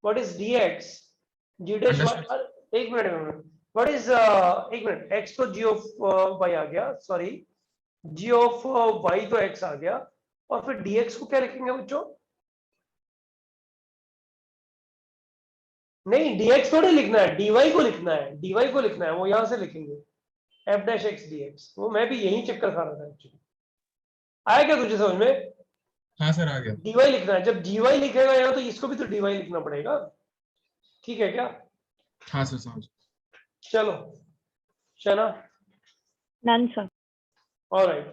Speaker 1: What is dx? g dash y,
Speaker 8: Understood.
Speaker 1: एक मिनट, what is एक मिनट, x तो g ऑफ y आ गया, सॉरी, g ऑफ y तो x आ गया, और फिर dx को क्या लिखेंगे बच्चों? नहीं, dx थोड़ी लिखना है, dy को लिखना है, dy को लिखना है, वो यहां से लिखेंगे f डैश x dx। वो मैं भी यही चक्कर खा रहा था एक्चुअली। आया क्या तुझे समझ में?
Speaker 8: हाँ सर आ गया.
Speaker 1: dy लिखना है, जब dy लिखेगा यहाँ तो इसको भी तो dy लिखना पड़ेगा, ठीक है क्या?
Speaker 8: हाँ सर समझ.
Speaker 1: चलो शना,
Speaker 5: None, sir.
Speaker 1: all right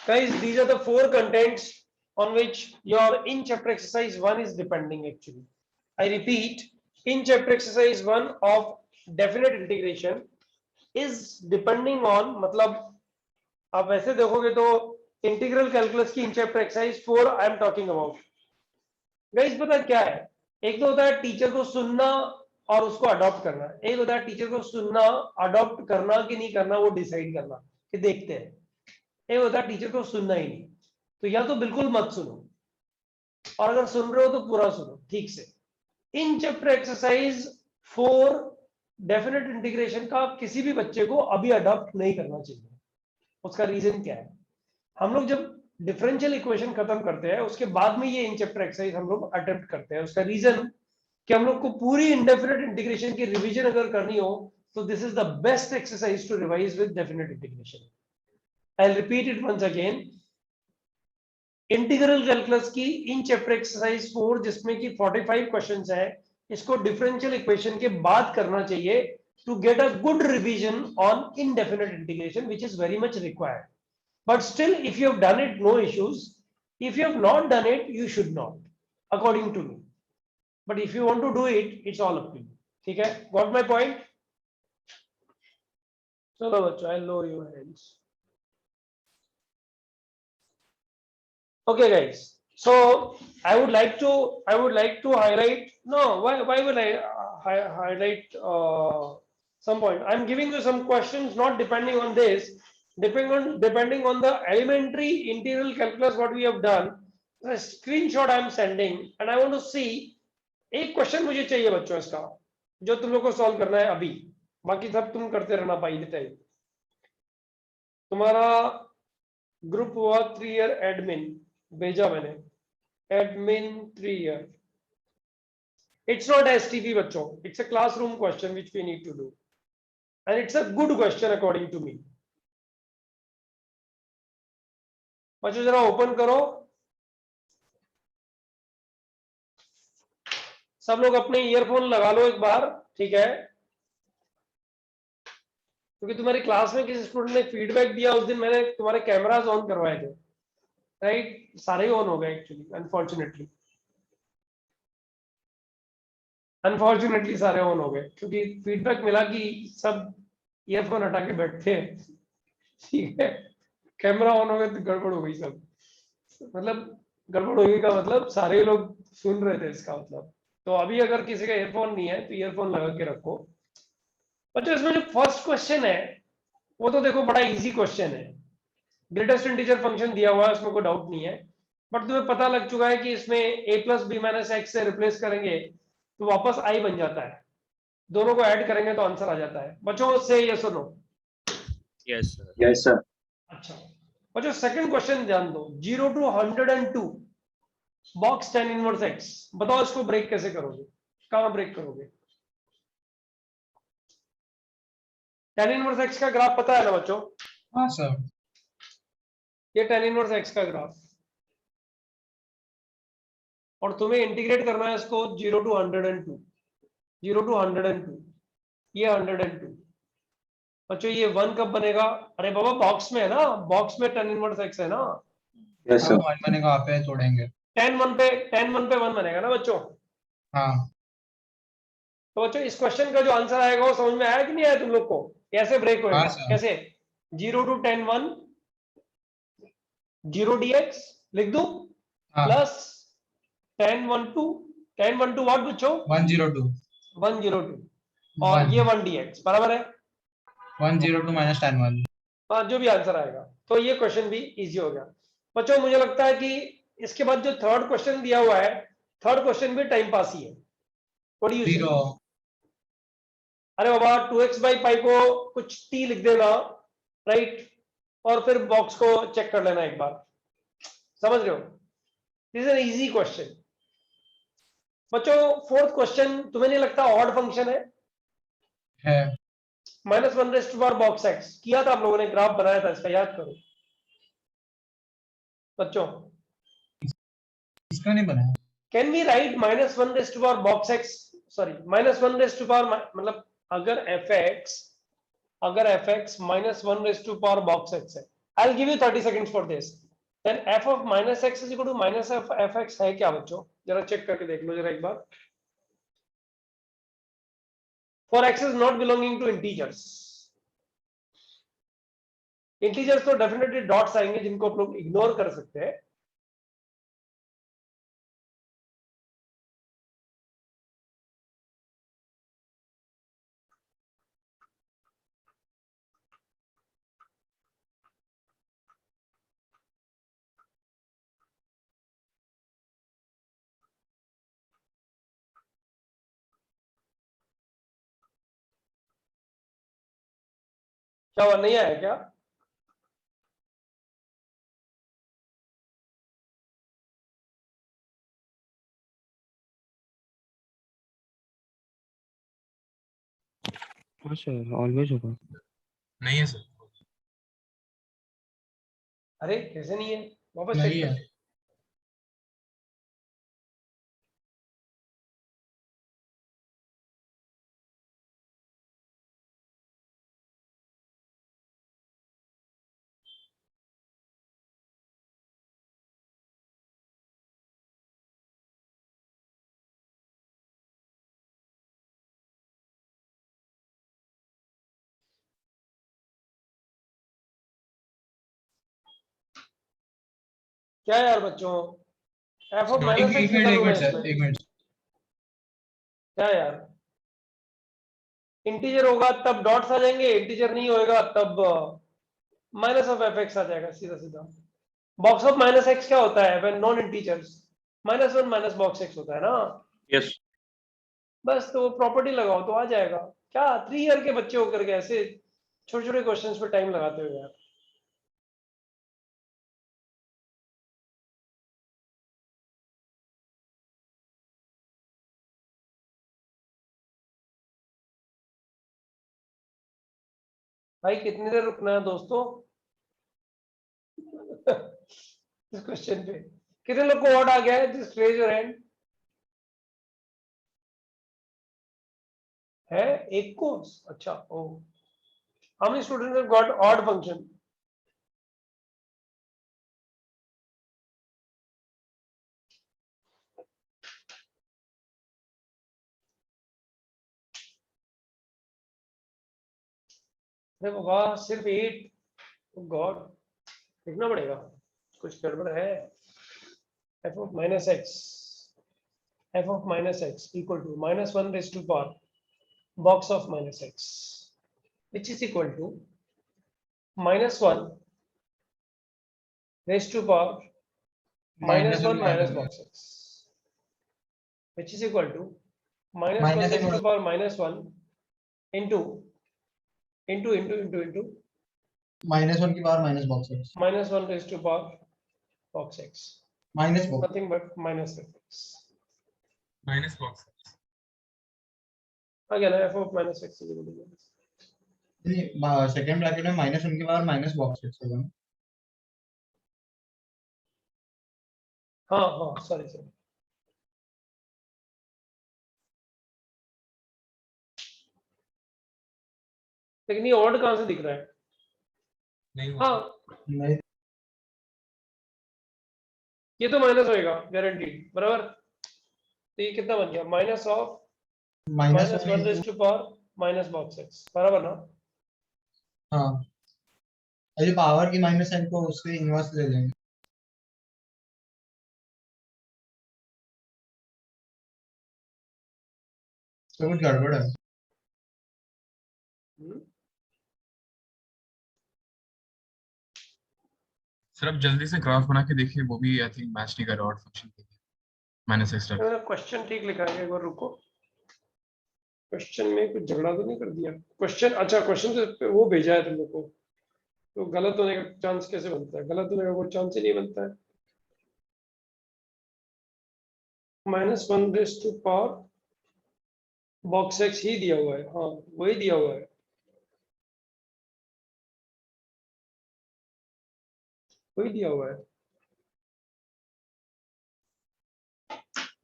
Speaker 1: guys, these are the 4 contents on which your in chapter exercise 1 is depending. Actually, I repeat, in chapter exercise 1 of definite integration is depending on, मतलब आप वैसे देखोगे तो इंटीग्रल कैलकुलस की इन chapter exercise 4 I am talking about. Guys पता क्या है, एक तो होता है टीचर को सुनना और उसको अडॉप्ट करना, एक होता है टीचर को सुनना, अडॉप्ट करना कि नहीं करना वो डिसाइड करना कि देखते हैं, एक होता है टीचर को सुनना ही नहीं। तो या तो बिल्कुल मत सुनो, और अगर सुन रहे हो तो पूरा सुनो ठीक से। In chapter exercise 4 definite integration का किसी भी बच्चे को अभी अडॉप्ट नहीं करना चाहिए। उसका रीजन क्या है, हम लोग जब डिफरेंशियल इक्वेशन खत्म करते हैं उसके बाद में ये इन चैप्टर एक्सरसाइज हम लोग अटेम्प्ट करते हैं। उसका रीजन कि हम लोग को पूरी इंडेफिनेट इंटीग्रेशन की रिवीजन अगर करनी हो तो this is the best exercise to revise with definite integration. I will repeat it once again, integral calculus की इन चैप्टर एक्सरसाइज 4 जिसमें कि 45 क्वेश्चंस है, इसको डिफरेंशियल इक्वेशन के बाद करना चाहिए to get a good revision on indefinite integration, which is very much required. But still, if you have done it, no issues. If you have not done it, you should not, according to me. But if you want to do it, it's all up to you. ठीक है? Got my point? चलो बच्चों, I'll lower your hands. Okay, guys. So I would like to highlight. No, why will I highlight some point? I'm giving you some questions, not depending on this, depending on the elementary integral calculus what we have done. The screenshot I'm sending, and I want to see एक question मुझे चाहिए बच्चों इसका, जो तुम लोग को solve करना है अभी, बाकी सब तुम करते रहना बाई द टाइम। तुम्हारा ग्रुप हुआ 3 ईयर एडमिन, भेजा मैंने, admin 3 year. It's not STP बच्चों, it's a classroom question which we need to do, and it's a good question according to me. बच्चों जरा ओपन करो, सब लोग अपने ईयरफोन लगा लो एक बार, ठीक है? क्योंकि तुम्हारी क्लास में किसी स्टूडेंट ने फीडबैक दिया उस दिन, मैंने तुम्हारे कैमरास ऑन करवाए थे, राइट? सारे ही ऑन हो गए एक्चुअली, अनफॉर्चुनेटली सारे ऑन हो गए, क्योंकि फीडबैक मिला कि सब ईयरफोन हटा के बैठते हैं, ठीक है? कैमरा ऑन हो गए तो गड़बड़ हो गई सब, मतलब गड़बड़ हो गई का मतलब सारे लोग सुन रहे थे इसका मतलब। तो अभी अगर किसी का ईयरफोन नहीं है तो ईयरफोन लगा के रखो। बच्चों इसमें जो फर्स्ट क्वेश्चन है वो तो देखो बड़ा इजी क्वेश्चन है, ग्रेटेस्ट इंटीजर फंक्शन दिया हुआ है, उसमें कोई डाउट नहीं है, बट तुम्हें पता लग चुका है कि इसमें a plus b minus x से रिप्लेस करेंगे तो वापस आई बन जाता है, दोनों को ऐड करेंगे तो आंसर आ जाता है। बच्चों से यस और नो?
Speaker 4: Yes sir.
Speaker 1: अच्छा बच्चों सेकंड क्वेश्चन ध्यान दो, 0 to 102 box tan inverse x, बताओ इसको ब्रेक कैसे करोगे, कहां ब्रेक करोगे? tan इनवर्स x का ग्राफ पता है ना बच्चों?
Speaker 2: हाँ सर।
Speaker 1: ये tan इनवर्स x का ग्राफ, और तुम्हें इंटीग्रेट करना है इसको 0 to 102, 0 to 102। ये 102। बच्चों ये 1 कब बनेगा? अरे बाबा बॉक्स में है ना, बॉक्स में tan इनवर्स x है ना,
Speaker 4: Yes, sir.
Speaker 2: 1 बनेगा, वहाँ पे तोड़ेंगे।
Speaker 1: tan 1 पे 1 बनेगा ना बच्चों।
Speaker 2: हाँ,
Speaker 1: तो बच्चों इस क्वेश्चन का जो आंसर आएगा वो समझ में आया कि नहीं आया तुम लोग को? कैसे ब्रेक होएगा?
Speaker 2: हाँ सर।
Speaker 1: कैसे? 0 to tan 1 0 dx लिख दूं
Speaker 2: हाँ,
Speaker 1: प्लस tan 1 to what बच्चों?
Speaker 2: 102
Speaker 1: 102 और ये 1 dx बराबर है।
Speaker 2: 102 माइनस tan 1।
Speaker 1: हाँ, जो भी आंसर आएगा। तो ये क्वेश्चन भी इजी हो गया बच्चों। मुझे लगता है कि इसके बाद जो थर्ड क्वेश्चन दिया हुआ है, थर्ड क्वेश्चन भी टाइम पास ही है। व्हाट डू यू से?
Speaker 2: 0।
Speaker 1: अरे बाबा 2x/पाई को कुछ t लिख देना, राइट, और फिर बॉक्स को चेक कर लेना एक बार। समझ रहे हो? This is an easy question बच्चों। फोर्थ क्वेश्चन तुम्हें नहीं लगता ऑड फंक्शन है? -1 बॉक्स x किया था आप लोगों ने, ग्राफ बनाया था इसका, याद करो बच्चों।
Speaker 2: इसका नहीं बनाया।
Speaker 1: Can we write -1 box x, sorry -1 मतलब अगर fx -1 बॉक्स x है, I will give you 30 seconds for this, then f of -x is equal to -f(x) है क्या बच्चों? जरा चेक करके देख लो जरा एक बार। For x is not belonging to integers. Integers तो डेफिनेटली डॉट्स आएंगे जिनको आप लोग इग्नोर कर सकते हैं। क्या हुआ, नहीं आया क्या?
Speaker 6: हाँ सर, ऑलवेज होगा।
Speaker 8: नहीं है सर।
Speaker 1: अरे कैसे नहीं है? वापस
Speaker 2: नहीं
Speaker 1: चेक
Speaker 2: है।
Speaker 1: कर। क्या यार बच्चों, f ऑफ
Speaker 2: एक
Speaker 1: -x
Speaker 2: एक
Speaker 1: लिखा
Speaker 2: मिनट, एक
Speaker 1: दूं मैं
Speaker 2: मिनट सर,
Speaker 1: इसमें?
Speaker 2: एक मिनट।
Speaker 1: क्या यार, इंटीजर होगा तब डॉट्स आ जाएंगे, इंटीजर नहीं होएगा तब -f(x) आ जाएगा सीधा सीधा। बॉक्स ऑफ -x क्या होता है when non integers? -1 minus box x होता है ना।
Speaker 4: Yes.
Speaker 1: बस तो वो प्रॉपर्टी लगाओ तो आ जाएगा। क्या 3 ईयर के बच्चे होकर के ऐसे छोटे छोटे क्वेश्चंस पे टाइम लगाते हो यार। भाई कितनी देर रुकना है दोस्तों? इस क्वेश्चन पे कितने लोग को ऑड आ गया है? Just raise your hand. है एक कोर्स? अच्छा, oh how many students have got odd function? अरे बाबा सिर्फ 8? गॉड, देखना पड़ेगा, कुछ गड़बड़ है। f of -x equal to -1 box of -x, which is equal to -1 -1 minus box x, which is equal to -1 into
Speaker 2: -1 की power minus box x।
Speaker 1: -1 box x,
Speaker 2: minus box
Speaker 1: nothing but -f(x).
Speaker 8: Minus box.
Speaker 1: Again, f of -x is equal to -.
Speaker 2: Second bracket में -1 की power minus box x होगा ना।
Speaker 1: हाँ हाँ, sorry लेकिन ये odd कहाँ से दिख रहा है?
Speaker 2: नहीं
Speaker 1: हाँ,
Speaker 2: नहीं
Speaker 1: ये तो माइनस होएगा गारंटीड, बराबर। तो ये कितना बन गया? Minus of minus one raise to power minus box x, बराबर ना?
Speaker 2: हाँ, अरे पावर की माइनस साइन को उसके इनवर्स ले लेंगे तो कुछ गड़बड़ है।
Speaker 1: हम्म?
Speaker 8: सर आप जल्दी से ग्राफ बना के देखिए, वो भी आई थिंक मैच नहीं कर रहा और फंक्शन के लिए माइनस एक्स्ट्रा।
Speaker 1: मैंने क्वेश्चन ठीक लिखा है, एक बार रुको। क्वेश्चन में कुछ झगड़ा तो नहीं कर दिया? क्वेश्चन, अच्छा क्वेश्चन तो वो भेजा है तुम लोग को, तो गलत होने का चांस कैसे बनता है? गलत होने का कोई चांस ही नहीं बनता है। Minus one raise to power box x ही दिया हुआ है, हाँ वही दिया हुआ है, वही दिया हुआ है।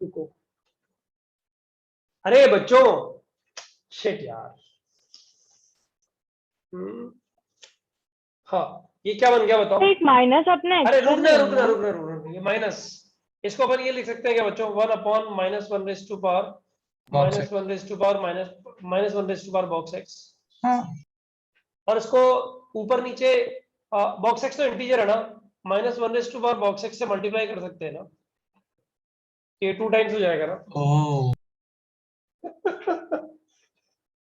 Speaker 1: रुको, अरे बच्चों, शिट यार। हम्म, हाँ ये क्या बन गया बताओ?
Speaker 5: एक माइनस अपने
Speaker 1: अरे
Speaker 5: एक्स्ट्रा
Speaker 1: रुकना
Speaker 5: नहीं
Speaker 1: रुकना
Speaker 5: है।
Speaker 1: रुकना रुकना, ये माइनस, इसको अपन ये लिख सकते हैं क्या बच्चों? One upon minus one raise to power
Speaker 2: box
Speaker 1: minus one raise to power minus one raise to power box x.
Speaker 2: हाँ
Speaker 1: और इसको ऊपर नीचे, बॉक्स एक्स तो इंटीजर है ना, minus one raise to power box x से मल्टीप्लाई कर सकते हैं ना, ये 2 टाइम्स हो जाएगा ना।
Speaker 2: ओ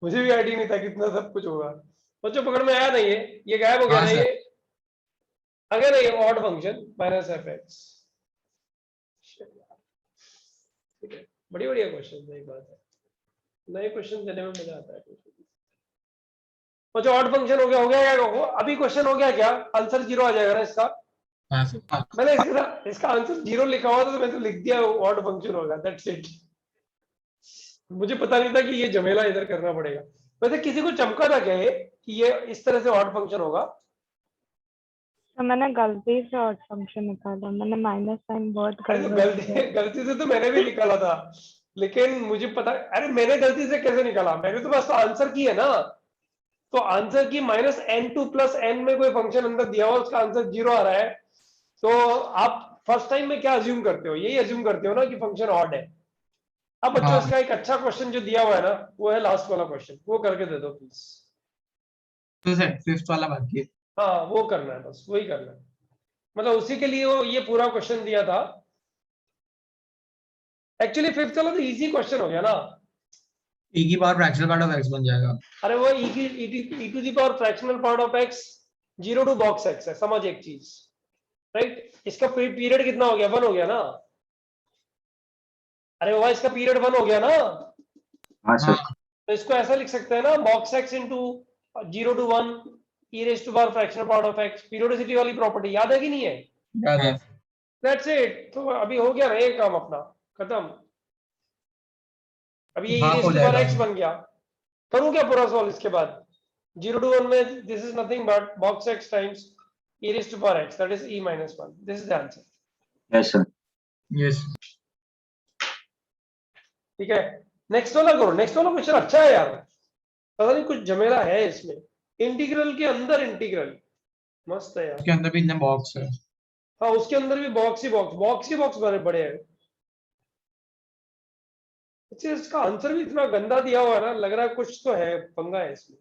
Speaker 1: मुझे भी आइडिया नहीं था कितना सब कुछ होगा। बच्चों पकड़ में आया नहीं है? ये गायब हो गया
Speaker 2: हाँ
Speaker 1: ना
Speaker 2: सर।
Speaker 1: ये? अगर नहीं odd function minus F x. ठीक है, बड़ी बढ़िया क्वेश्चन है, एक बात है, नए क्वेश्चन देने में मजा आता है। बच्चों ऑड फंक्शन हो गया क्या? अभी क्वेश्चन हो गया क्या? आंसर जीरो आ जाएगा ना इसका?
Speaker 8: हाँ सर।
Speaker 1: मैंने इसका आंसर जीरो लिखा हुआ था तो मैं तो लिख दिया ऑड फंक्शन होगा, दैट्स इट। मुझे पता नहीं था कि ये झमेला इधर करना पड़ेगा। वैसे किसी को चमका था क्या ये कि ये इस तरह से ऑड फंक्शन होगा?
Speaker 5: तो मैंने गलती से और फंक्शन निकाला, मैंने माइनस साइन बहुत
Speaker 1: अरे तो
Speaker 5: गड़बड़ किया।
Speaker 1: गलती से तो मैंने भी निकाला था, लेकिन मुझे पता, अरे मैंने गलती से कैसे निकाला? मैंने तो बस आंसर की है ना, तो आंसर की minus n to plus n में कोई फंक्शन अंदर दिया हुआ, उसका आंसर जीरो आ रहा है। तो आप फर्स्ट टाइम में क्या अज्यूम करते हो? यही अज्यूम करते हो ना कि फंक्शन ऑड है। अब बच्चों
Speaker 2: हाँ
Speaker 1: इसका एक अच्छा क्वेश्चन जो दिया हुआ है ना, वो है लास्ट वाला क्वेश्चन, वो करके दे दो प्लीज।
Speaker 2: तो सर फिफ्थ वाला बाकी है।
Speaker 1: हाँ वो करना है, बस वही करना है, मतलब उसी के लिए वो ये पूरा क्वेश्चन दिया था। एक्चुअली फिफ्थ वाला तो इजी क्वेश्चन हो गया ना।
Speaker 2: ए की power fractional part of x बन जाएगा।
Speaker 1: अरे वो e to the power fractional part of x zero to box x है, समझ एक चीज, राइट? इसका पीरियड कितना हो गया? 1 हो गया ना? अरे बाबा इसका पीरियड 1 हो गया ना?
Speaker 4: हाँ
Speaker 2: हाँ
Speaker 4: सर।
Speaker 1: तो इसको ऐसा लिख सकते हैं ना, box x into zero to one e raise to power fractional part of x, periodicity वाली प्रॉपर्टी याद है कि नहीं है?
Speaker 2: याद है।
Speaker 1: That's it. तो अभी हो गया ना ये काम अपना, खत्म। अभी ये ई
Speaker 2: हाफ
Speaker 1: रेज
Speaker 2: हो
Speaker 1: टू पावर
Speaker 2: जाएगा।
Speaker 1: एक्स बन गया। करूं क्या पूरा सॉल्व इसके बाद? जीरो टू वन में this is nothing but box x times e raised to power x, that is e minus 1. This is the answer.
Speaker 4: Yes sir.
Speaker 2: Yes
Speaker 1: ठीक है, नेक्स्ट वाला करो। नेक्स्ट वाला क्वेश्चन अच्छा है यार, पता नहीं कुछ झमेला है इसमें, इंटीग्रल के अंदर इंटीग्रल, मस्त है यार।
Speaker 2: उसके अंदर भी इतने बॉक्स है।
Speaker 1: हाँ उसके अंदर भी बॉक्स ही बॉक्स, बॉक्स ही बॉक्स बड़े बड़े हैं। अच्छा इसका आंसर भी इतना गंदा दिया हुआ है ना, लग रहा है कुछ तो है, पंगा है इसमें।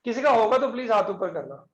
Speaker 1: किसी का होगा तो प्लीज हाथ ऊपर करना।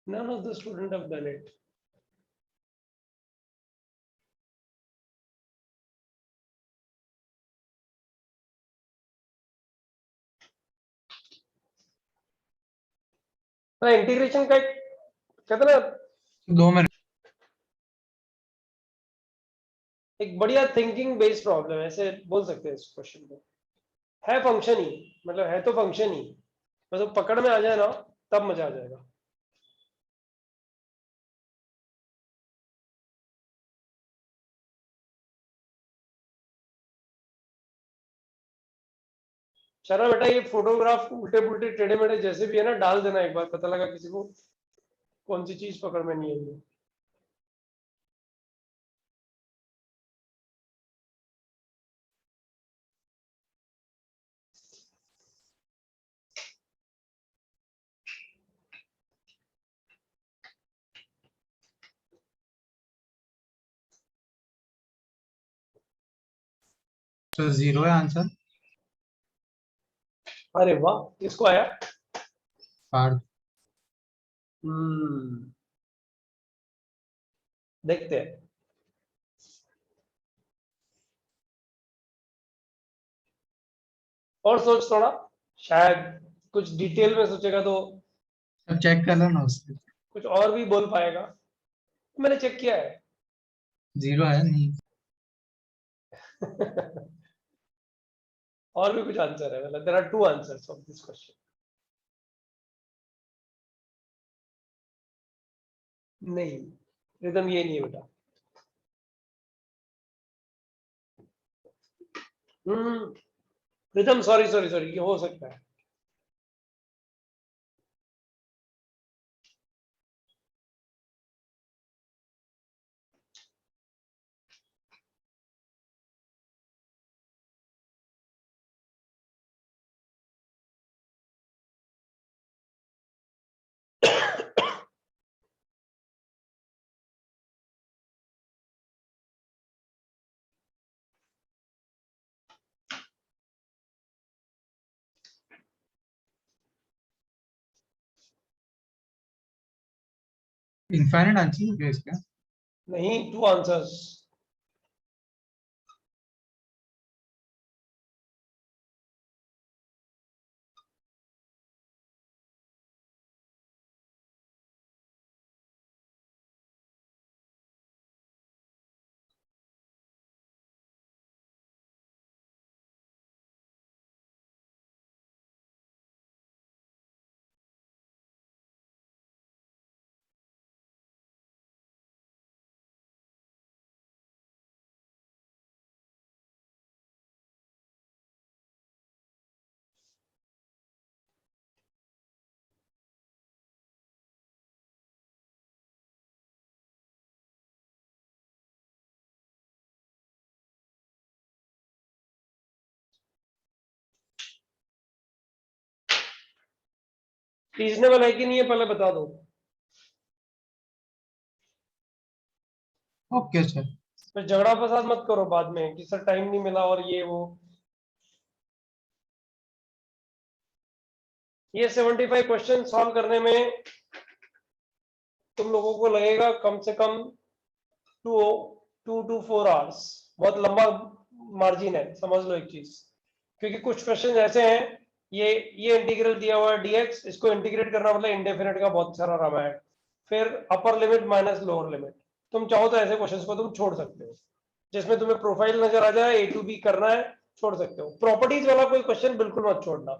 Speaker 1: None of the student have done it. Integration का कहते ना
Speaker 2: 2 मिनट।
Speaker 1: एक बढ़िया थिंकिंग बेस्ड प्रॉब्लम है, ऐसे बोल सकते हैं इस क्वेश्चन को। है फंक्शन ही, मतलब है तो फंक्शन ही, मतलब पकड़ में आ जाए ना तब मजा आ जाएगा। शर्मा बेटा ये फोटोग्राफ उल्टे पुल्टे टेढ़े मेढ़े जैसे भी है ना डाल देना, एक बार पता लगा किसी को कौन सी चीज पकड़ में नहीं है।
Speaker 2: तो 0 है आंसर।
Speaker 1: अरे वाह, किसको आया?
Speaker 2: पार्थ।
Speaker 1: देखते हैं। और सोच थोड़ा, शायद कुछ डिटेल में सोचेगा तो
Speaker 2: अब चेक कर लो ना उससे।
Speaker 1: कुछ और भी बोल पाएगा। मैंने चेक किया है।
Speaker 2: 0 है नहीं।
Speaker 1: और भी कुछ आंसर है, मतलब there are 2 answers of this question. नहीं, रिदम ये नहीं है बेटा। रिदम सॉरी सॉरी सॉरी, ये हो सकता है।
Speaker 2: इनफाइनाइट आंसर है क्या इसका?
Speaker 1: नहीं, 2 आंसर्स। रीजनेबल है कि नहीं है पहले बता दो।
Speaker 2: Okay sir.
Speaker 1: फिर झगड़ा फसाद मत करो बाद में कि सर टाइम नहीं मिला और ये वो। ये 75 क्वेश्चन सॉल्व करने में तुम लोगों को लगेगा कम से कम 2 to 4 आवर्स। बहुत लंबा मार्जिन है, समझ लो एक चीज, क्योंकि कुछ क्वेश्चन ऐसे हैं, ये इंटीग्रल दिया हुआ है dx, इसको इंटीग्रेट करना मतलब इंडेफिनेट का बहुत सारा रामायण, फिर upper limit minus lower limit. तुम चाहो तो ऐसे क्वेश्चंस को तुम छोड़ सकते हो, जिसमें तुम्हें प्रोफाइल नजर आ जाए A to B करना है, छोड़ सकते हो। प्रॉपर्टीज वाला कोई क्वेश्चन बिल्कुल मत छोड़ना,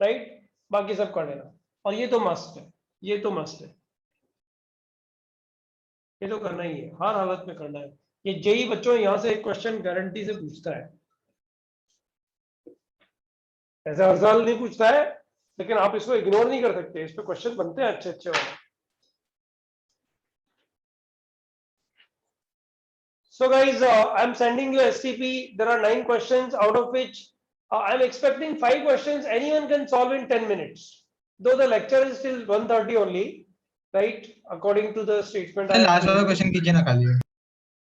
Speaker 1: राइट? बाकी सब कर लेना। और ये तो मस्ट है, ये तो मस्ट है, ये तो करना ही है, हर हालत में करना है। ये जेई बच्चों यहाँ से एक क्वेश्चन गारंटी से पूछता है, ऐसे हर साल नहीं पूछता है, लेकिन आप इसको इग्नोर नहीं कर सकते, इस पे क्वेश्चन बनते हैं अच्छे अच्छे वाले। So guys, I'm sending you STP. There are 9 questions, out of which I'm expecting 5 questions anyone can solve in 10 minutes. Though the lecture is till 1:30 only, right? According to the statement.
Speaker 2: Last वाला question कीजिए ना खाली।